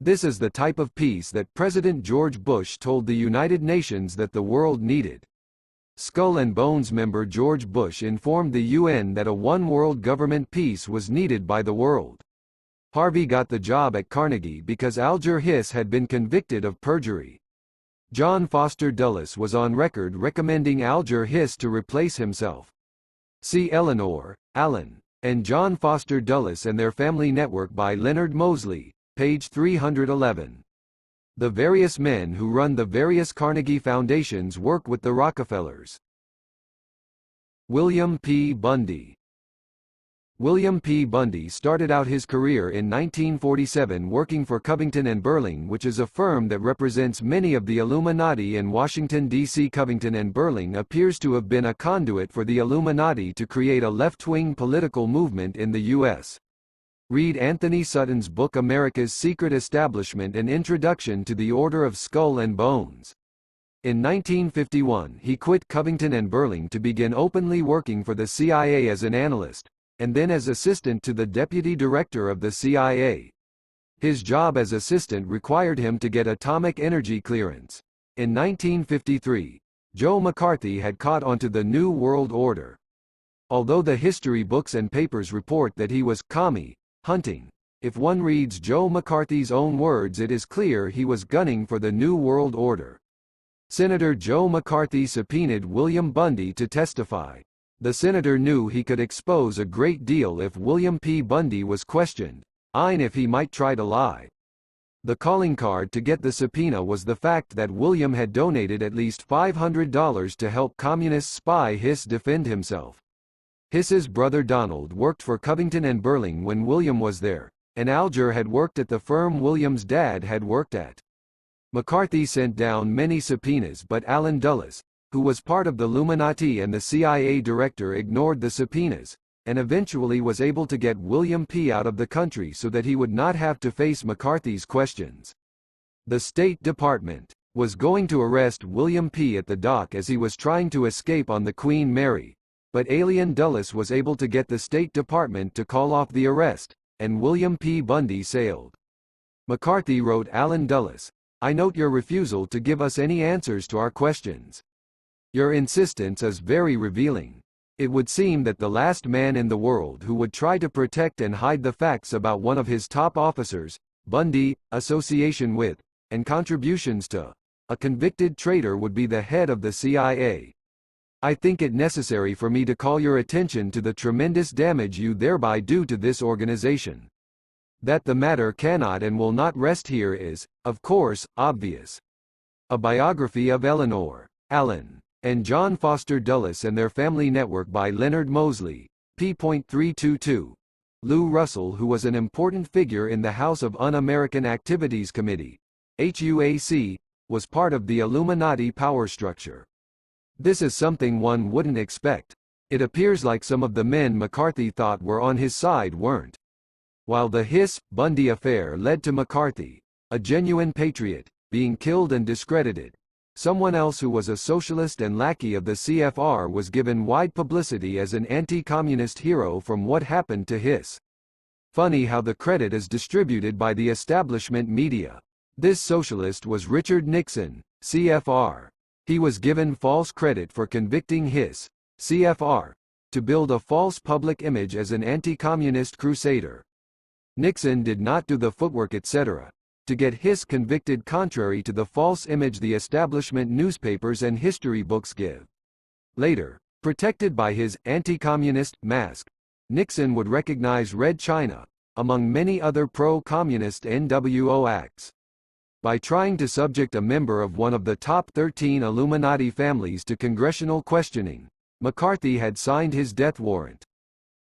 This is the type of peace that President George Bush told the United Nations that the world needed. Skull and Bones member George Bush informed the UN that a one-world government peace was needed by the world. Harvey got the job at Carnegie because Alger Hiss had been convicted of perjury. John Foster Dulles was on record recommending Alger Hiss to replace himself. See Eleanor, Allen, and John Foster Dulles and Their Family Network by Leonard Mosley, page 311. The various men who run the various Carnegie foundations work with the Rockefellers. William P. Bundy. William P. Bundy started out his career in 1947 working for Covington and Burling, which is a firm that represents many of the Illuminati in Washington, D.C. Covington and Burling appears to have been a conduit for the Illuminati to create a left-wing political movement in the U.S. Read Anthony Sutton's book America's Secret Establishment: An Introduction to the Order of Skull and Bones. In 1951 he quit Covington and Burling to begin openly working for the CIA as an analyst, and then as assistant to the deputy director of the CIA. His job as assistant required him to get atomic energy clearance. In 1953, Joe McCarthy had caught onto the New World Order. Although the history books and papers report that he was commie hunting, if one reads Joe McCarthy's own words, it is clear he was gunning for the New World Order. Senator Joe McCarthy subpoenaed William Bundy to testify. The senator knew he could expose a great deal if William P. Bundy was questioned, and if he might try to lie. The calling card to get the subpoena was the fact that William had donated at least $500 to help communist spy Hiss defend himself. Hiss's brother Donald worked for Covington and Burling when William was there, and Alger had worked at the firm William's dad had worked at. McCarthy sent down many subpoenas, but Allen Dulles, who was part of the Illuminati and the CIA director, ignored the subpoenas, and eventually was able to get William P. out of the country so that he would not have to face McCarthy's questions. The State Department was going to arrest William P. at the dock as he was trying to escape on the Queen Mary, but Alien Dulles was able to get the State Department to call off the arrest, and William P. Bundy sailed. McCarthy wrote Allen Dulles, "I note your refusal to give us any answers to our questions. Your insistence is very revealing. It would seem that the last man in the world who would try to protect and hide the facts about one of his top officers, Bundy, association with, and contributions to, a convicted traitor would be the head of the CIA. I think it necessary for me to call your attention to the tremendous damage you thereby do to this organization. That the matter cannot and will not rest here is, of course, obvious." A biography of Eleanor, Allen, and John Foster Dulles and Their Family Network by Leonard Mosley, p.322. Lou Russell, who was an important figure in the House of Un-American Activities Committee, HUAC, was part of the Illuminati power structure. This is something one wouldn't expect. It appears like some of the men McCarthy thought were on his side weren't. While the Bundy affair led to McCarthy, a genuine patriot, being killed and discredited, someone else who was a socialist and lackey of the CFR was given wide publicity as an anti-communist hero from what happened to Hiss. Funny how the credit is distributed by the establishment media. This socialist was Richard Nixon, CFR. He was given false credit for convicting Hiss, CFR, to build a false public image as an anti-communist crusader. Nixon did not do the footwork etc. to get Hiss convicted, contrary to the false image the establishment newspapers and history books give. Later, protected by his anti-communist mask, Nixon would recognize Red China, among many other pro-communist NWO acts. By trying to subject a member of one of the top 13 Illuminati families to congressional questioning, McCarthy had signed his death warrant.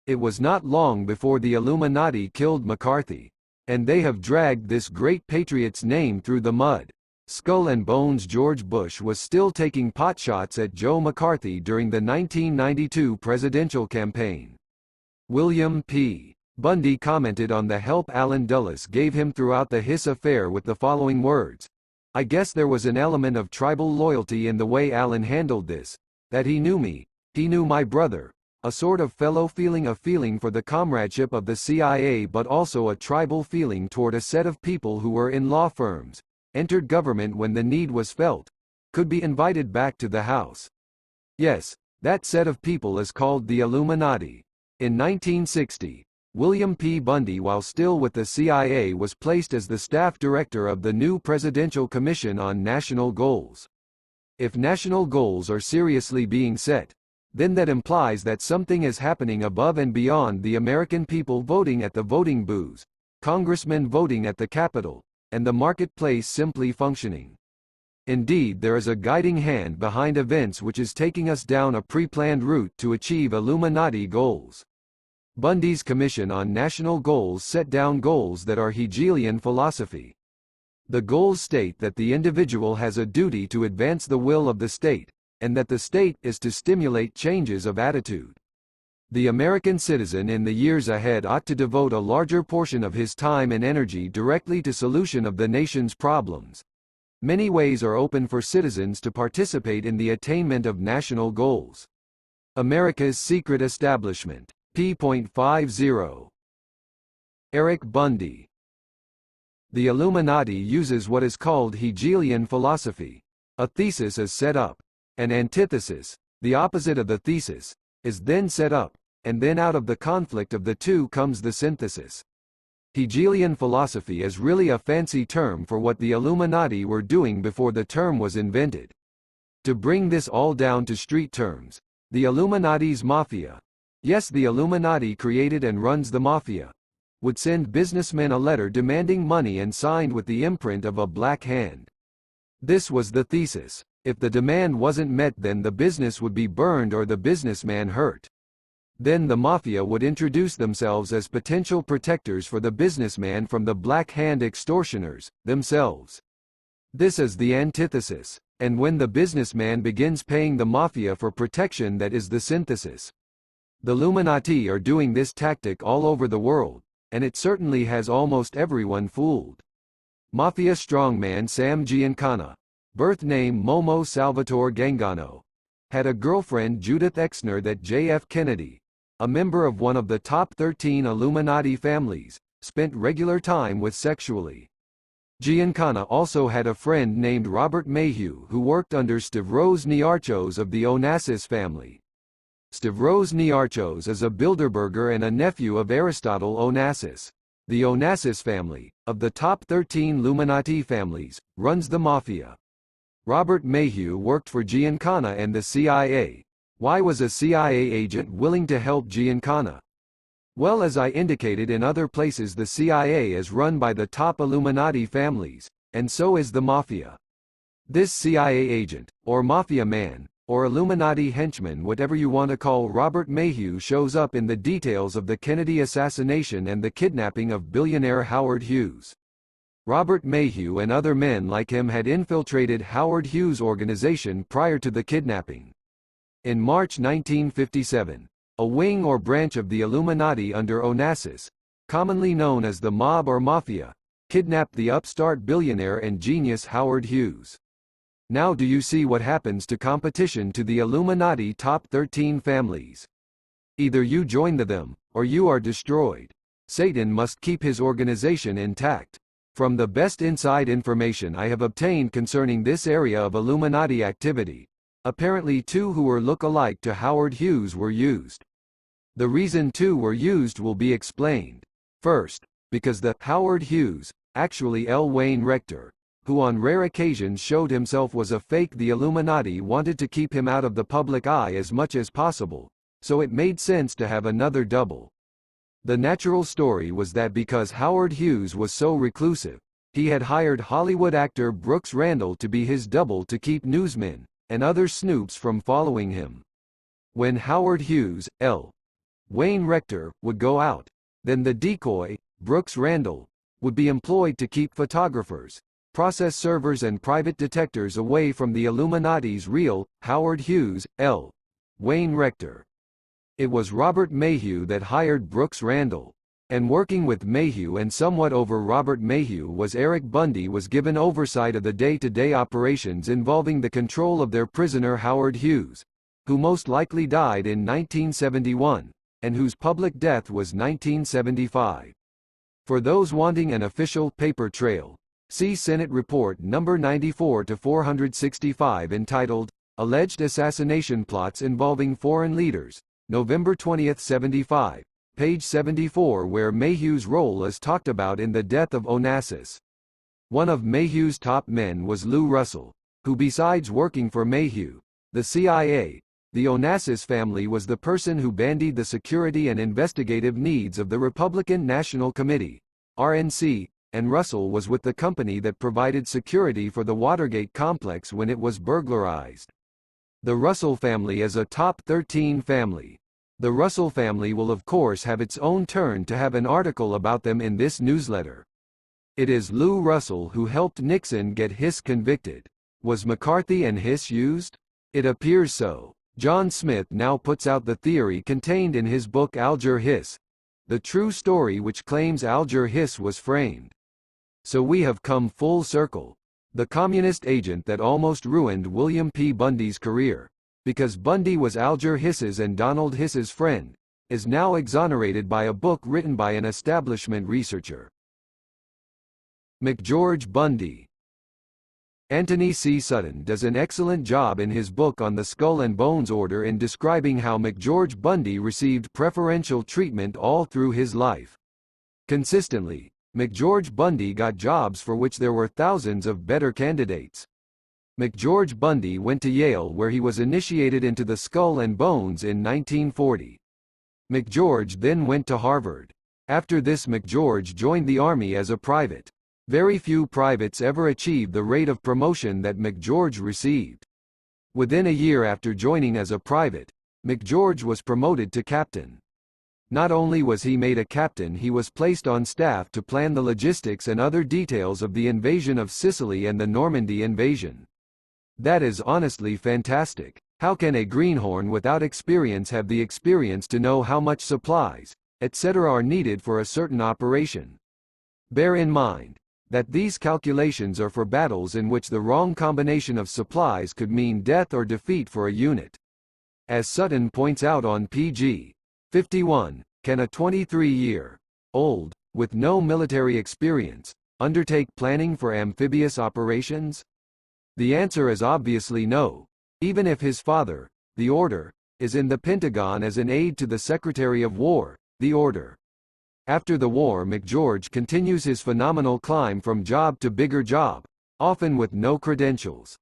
It was not long before the Illuminati killed McCarthy, and they have dragged this great patriot's name through the mud. Skull and Bones George Bush was still taking potshots at Joe McCarthy during the 1992 presidential campaign. William P. Bundy commented on the help Allen Dulles gave him throughout the Hiss affair with the following words: "I guess there was an element of tribal loyalty in the way Allen handled this, that he knew me, he knew my brother, a sort of fellow feeling, a feeling for the comradeship of the CIA, but also a tribal feeling toward a set of people who were in law firms, entered government when the need was felt, could be invited back to the House. Yes, that set of people is called the Illuminati." In 1960, William P. Bundy, while still with the CIA, was placed as the staff director of the new Presidential Commission on National Goals. If national goals are seriously being set, then that implies that something is happening above and beyond the American people voting at the voting booths, congressmen voting at the Capitol, and the marketplace simply functioning. Indeed, there is a guiding hand behind events which is taking us down a pre-planned route to achieve Illuminati goals. Bundy's Commission on National Goals set down goals that are Hegelian philosophy. The goals state that the individual has a duty to advance the will of the state, and that the state is to stimulate changes of attitude. The American citizen in the years ahead ought to devote a larger portion of his time and energy directly to solution of the nation's problems. Many ways are open for citizens to participate in the attainment of national goals. America's Secret Establishment. p.50. Eric Bundy. The Illuminati uses what is called Hegelian philosophy. A thesis is set up. An antithesis, the opposite of the thesis, is then set up, and then out of the conflict of the two comes the synthesis. Hegelian philosophy is really a fancy term for what the Illuminati were doing before the term was invented. To bring this all down to street terms, the Illuminati's mafia, yes, the Illuminati created and runs the mafia, would send businessmen a letter demanding money and signed with the imprint of a black hand. This was the thesis. If the demand wasn't met, then the business would be burned or the businessman hurt. Then the mafia would introduce themselves as potential protectors for the businessman from the black hand extortioners themselves. This is the antithesis. And when the businessman begins paying the mafia for protection, that is the synthesis. The Illuminati are doing this tactic all over the world, and it certainly has almost everyone fooled. Mafia strongman Sam Giancana, birth name Momo Salvatore Gangano, had a girlfriend Judith Exner that J.F. Kennedy, a member of one of the top 13 Illuminati families, spent regular time with sexually. Giancana also had a friend named Robert Mayhew who worked under Stavros Niarchos of the Onassis family. Stavros Niarchos is a Bilderberger and a nephew of Aristotle Onassis. The Onassis family, of the top 13 Illuminati families, runs the mafia. Robert Mayhew worked for Giancana and the CIA. Why was a CIA agent willing to help Giancana? Well, as I indicated in other places, the CIA is run by the top Illuminati families, and so is the mafia. This CIA agent, or mafia man, or Illuminati henchman, whatever you want to call Robert Mayhew, shows up in the details of the Kennedy assassination and the kidnapping of billionaire Howard Hughes. Robert Mayhew and other men like him had infiltrated Howard Hughes' organization prior to the kidnapping. In March 1957, a wing or branch of the Illuminati under Onassis, commonly known as the mob or mafia, kidnapped the upstart billionaire and genius Howard Hughes. Now do you see what happens to competition to the Illuminati top 13 families? Either you join them, or you are destroyed. Satan must keep his organization intact. From the best inside information I have obtained concerning this area of Illuminati activity, apparently two who were look-alike to Howard Hughes were used. The reason two were used will be explained. First, because the Howard Hughes, actually L. Wayne Rector, who on rare occasions showed himself, was a fake. The Illuminati wanted to keep him out of the public eye as much as possible, so it made sense to have another double. The natural story was that because Howard Hughes was so reclusive, he had hired Hollywood actor Brooks Randall to be his double to keep newsmen and other snoops from following him. When Howard Hughes, L. Wayne Rector, would go out, then the decoy, Brooks Randall, would be employed to keep photographers, process servers and private detectors away from the Illuminati's real, Howard Hughes, L. Wayne Rector. It was Robert Mayhew that hired Brooks Randall, and working with Mayhew and somewhat over Robert Mayhew was Eric Bundy, was given oversight of the day-to-day operations involving the control of their prisoner Howard Hughes, who most likely died in 1971, and whose public death was 1975. For those wanting an official paper trail, see Senate Report No. 94-465 entitled, Alleged Assassination Plots Involving Foreign Leaders, November 20, 75, page 74, where Mayhew's role is talked about in the death of Onassis. One of Mayhew's top men was Lou Russell, who besides working for Mayhew, the CIA, the Onassis family, was the person who bandied the security and investigative needs of the Republican National Committee, RNC, and Russell was with the company that provided security for the Watergate complex when it was burglarized. The Russell family is a top 13 family. The Russell family will of course have its own turn to have an article about them in this newsletter. It is Lou Russell who helped Nixon get Hiss convicted. Was McCarthy and Hiss used? It appears so. John Smith now puts out the theory contained in his book Alger Hiss, the true story, which claims Alger Hiss was framed. So we have come full circle. The communist agent that almost ruined William P. Bundy's career, because Bundy was Alger Hiss's and Donald Hiss's friend, is now exonerated by a book written by an establishment researcher. McGeorge Bundy. Anthony C. Sutton does an excellent job in his book on the Skull and Bones Order in describing how McGeorge Bundy received preferential treatment all through his life. Consistently, McGeorge Bundy got jobs for which there were thousands of better candidates. McGeorge Bundy went to Yale, where he was initiated into the Skull and Bones in 1940. McGeorge then went to Harvard. After this, McGeorge joined the Army as a private. Very few privates ever achieved the rate of promotion that McGeorge received. Within a year after joining as a private, McGeorge was promoted to captain. Not only was he made a captain, he was placed on staff to plan the logistics and other details of the invasion of Sicily and the Normandy invasion. That is honestly fantastic. How can a greenhorn without experience have the experience to know how much supplies, etc. are needed for a certain operation? Bear in mind that these calculations are for battles in which the wrong combination of supplies could mean death or defeat for a unit. As Sutton points out on pg. 51, can a 23-year-old, with no military experience, undertake planning for amphibious operations? The answer is obviously no, even if his father, the Order, is in the Pentagon as an aide to the Secretary of War, the Order. After the war, McGeorge continues his phenomenal climb from job to bigger job, often with no credentials.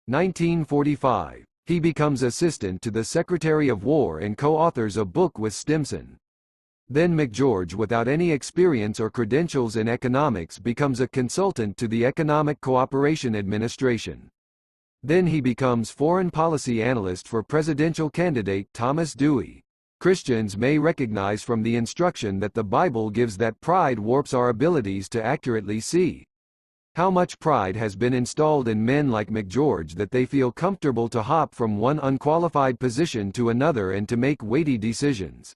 1945, he becomes assistant to the Secretary of War and co-authors a book with Stimson. Then McGeorge, without any experience or credentials in economics, becomes a consultant to the Economic Cooperation Administration. Then he becomes foreign policy analyst for presidential candidate Thomas Dewey. Christians may recognize from the instruction that the Bible gives that pride warps our abilities to accurately see. How much pride has been installed in men like McGeorge that they feel comfortable to hop from one unqualified position to another and to make weighty decisions.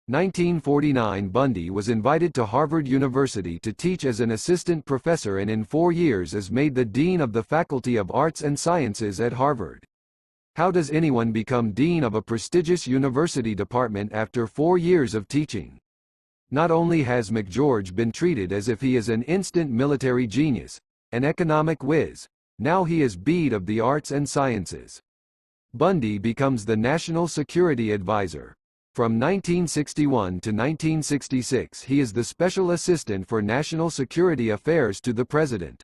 1949, Bundy was invited to Harvard University to teach as an assistant professor and in 4 years is made the dean of the Faculty of Arts and Sciences at Harvard. How does anyone become dean of a prestigious university department after 4 years of teaching? Not only has McGeorge been treated as if he is an instant military genius, an economic whiz, now he is Bede of the Arts and Sciences. Bundy becomes the National Security Advisor. From 1961 to 1966 he is the Special Assistant for National Security Affairs to the President.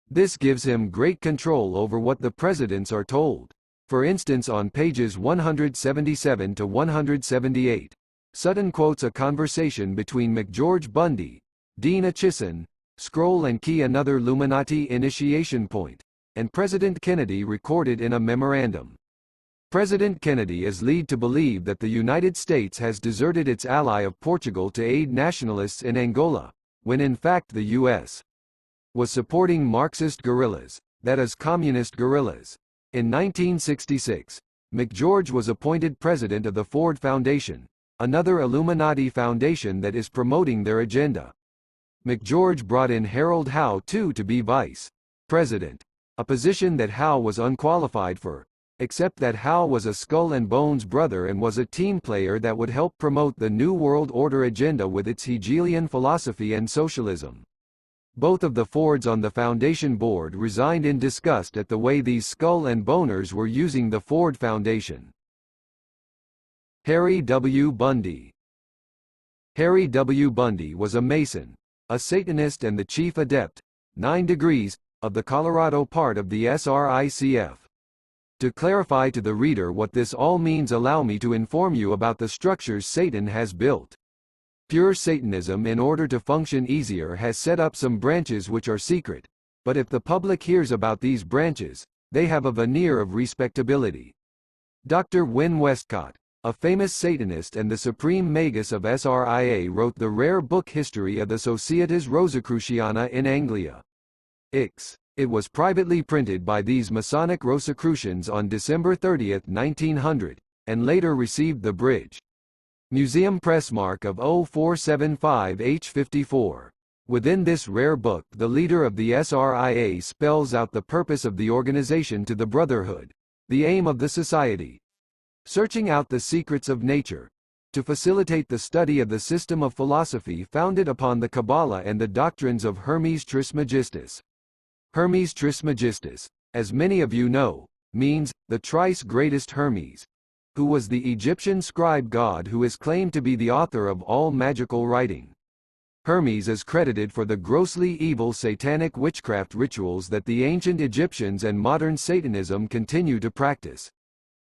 This gives him great control over what the presidents are told. For instance, on pages 177 to 178, Sutton quotes a conversation between McGeorge Bundy, Dean Acheson, Scroll and Key, another Illuminati initiation point, and President Kennedy, recorded in a memorandum. President Kennedy is led to believe that the United States has deserted its ally of Portugal to aid nationalists in Angola, when in fact the U.S. was supporting Marxist guerrillas, that is, communist guerrillas. In 1966, McGeorge was appointed president of the Ford Foundation, another Illuminati foundation that is promoting their agenda. McGeorge brought in Harold Howe too to be vice president, a position that Howe was unqualified for, except that Howe was a skull and bones brother and was a team player that would help promote the New World Order agenda with its Hegelian philosophy and socialism. Both of the Fords on the foundation board resigned in disgust at the way these skull and boners were using the Ford Foundation. Harry W. Bundy. Harry W. Bundy was a Mason, a Satanist and the chief adept, 9 degrees, of the Colorado part of the SRICF. To clarify to the reader what this all means, allow me to inform you about the structures Satan has built. Pure Satanism, in order to function easier, has set up some branches which are secret, but if the public hears about these branches, they have a veneer of respectability. Dr. Wynne Westcott, a famous Satanist and the supreme magus of SRIA, wrote the rare book History of the Societas Rosicruciana in Anglia. It was privately printed by these Masonic Rosicrucians on December 30, 1900, and later received the Bridge Museum press mark of 0475H54. Within this rare book, the leader of the SRIA spells out the purpose of the organization to the Brotherhood, the aim of the society, searching out the secrets of nature, to facilitate the study of the system of philosophy founded upon the Kabbalah and the doctrines of Hermes Trismegistus. Hermes Trismegistus, as many of you know, means the thrice greatest Hermes, who was the Egyptian scribe god who is claimed to be the author of all magical writing. Hermes is credited for the grossly evil satanic witchcraft rituals that the ancient Egyptians and modern Satanism continue to practice.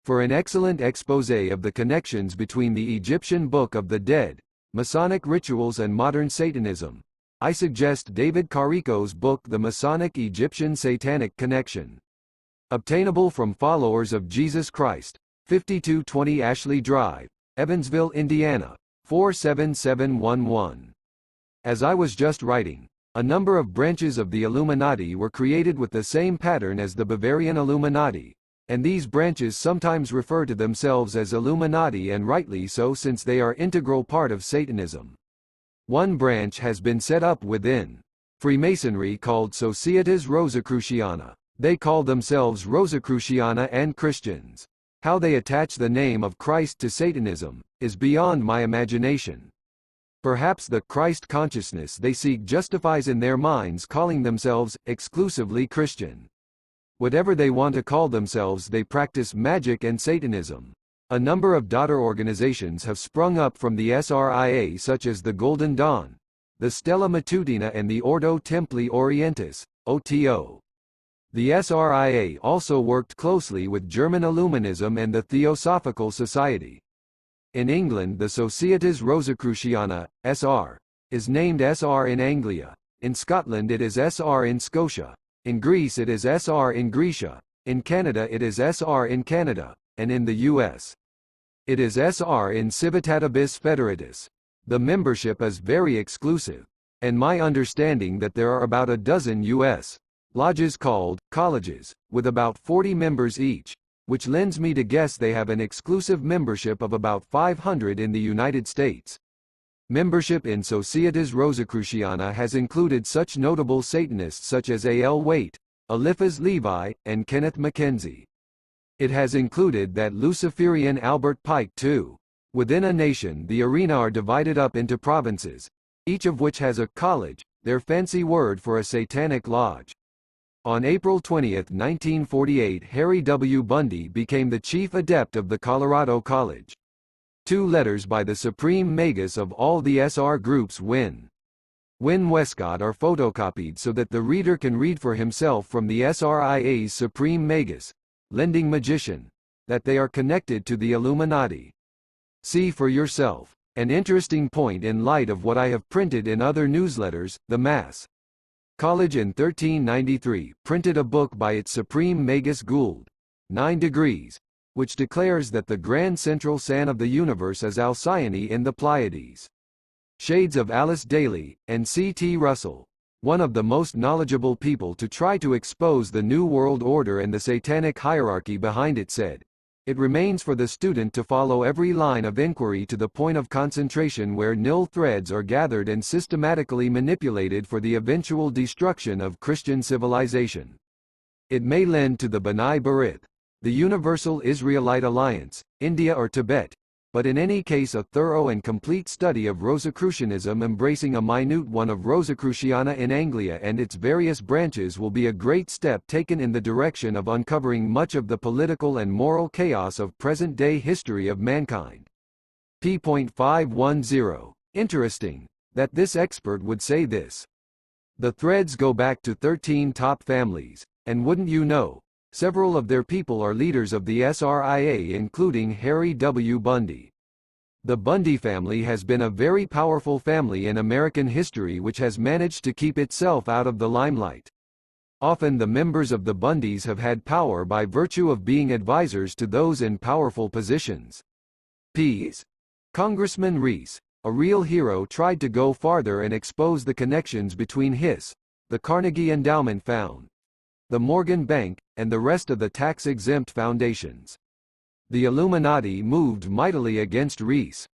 For an excellent exposé of the connections between the Egyptian Book of the Dead, Masonic rituals and modern Satanism, I suggest David Carico's book The Masonic Egyptian Satanic Connection. Obtainable from Followers of Jesus Christ, 5220 Ashley Drive, Evansville, Indiana, 47711. As I was just writing, A number of branches of the Illuminati were created with the same pattern as the Bavarian Illuminati, and these branches sometimes refer to themselves as Illuminati, and rightly so, since they are integral part of Satanism. One branch has been set up within Freemasonry called Societas Rosicruciana. They call themselves Rosicruciana and Christians. How they attach the name of Christ to Satanism is beyond my imagination. Perhaps the Christ consciousness they seek justifies in their minds calling themselves exclusively Christian. Whatever they want to call themselves, they practice magic and Satanism. A number of daughter organizations have sprung up from the SRIA, such as the Golden Dawn, the Stella Matutina, and the Ordo Templi Orientis, OTO. The SRIA also worked closely with German Illuminism and the Theosophical Society. In England, the Societas Rosicruciana, SR, is named SR in Anglia. In Scotland it is SR in Scotia. In Greece it is SR in Grecia. In Canada it is SR in Canada. And in the US, it is SR in Civitatis Federatis. The membership is very exclusive, and my understanding that there are about a dozen US lodges called colleges, with about 40 members each, which lends me to guess they have an exclusive membership of about 500 in the United States. Membership in Societas Rosicruciana has included such notable Satanists such as A.L. Waite, Eliphas Levi, and Kenneth Mackenzie. It has included that Luciferian Albert Pike too. Within a nation, the arena are divided up into provinces, each of which has a college, their fancy word for a satanic lodge. On April 20, 1948, Harry W. Bundy became the chief adept of the Colorado College. 2 letters by the supreme magus of all the SR groups, Win Westcott, are photocopied so that the reader can read for himself from the SRIA's supreme magus, lending magician, that they are connected to the Illuminati. See for yourself. An interesting point in light of what I have printed in other newsletters. The Mass College in 1393 printed a book by its supreme magus Gould, 9 Degrees, which declares that the grand central sun of the universe is Alcyone in the Pleiades. Shades of Alice Daly, and C.T. Russell, one of the most knowledgeable people to try to expose the New World Order and the satanic hierarchy behind it, said, "It remains for the student to follow every line of inquiry to the point of concentration where nil threads are gathered and systematically manipulated for the eventual destruction of Christian civilization. It may lend to the B'nai B'rith, the Universal Israelite Alliance, India or Tibet, but in any case a thorough and complete study of Rosicrucianism, embracing a minute one of Rosicruciana in Anglia and its various branches, will be a great step taken in the direction of uncovering much of the political and moral chaos of present-day history of mankind." p.510. Interesting that this expert would say this. The threads go back to 13 top families, and wouldn't you know, several of their people are leaders of the SRIA, including Harry W. Bundy. The Bundy family has been a very powerful family in American history, which has managed to keep itself out of the limelight. Often the members of the Bundys have had power by virtue of being advisors to those in powerful positions. Ps. Congressman Reese, a real hero, tried to go farther and expose the connections between his, the Carnegie Endowment Fund, the Morgan Bank, and the rest of the tax-exempt foundations. The Illuminati moved mightily against Reese.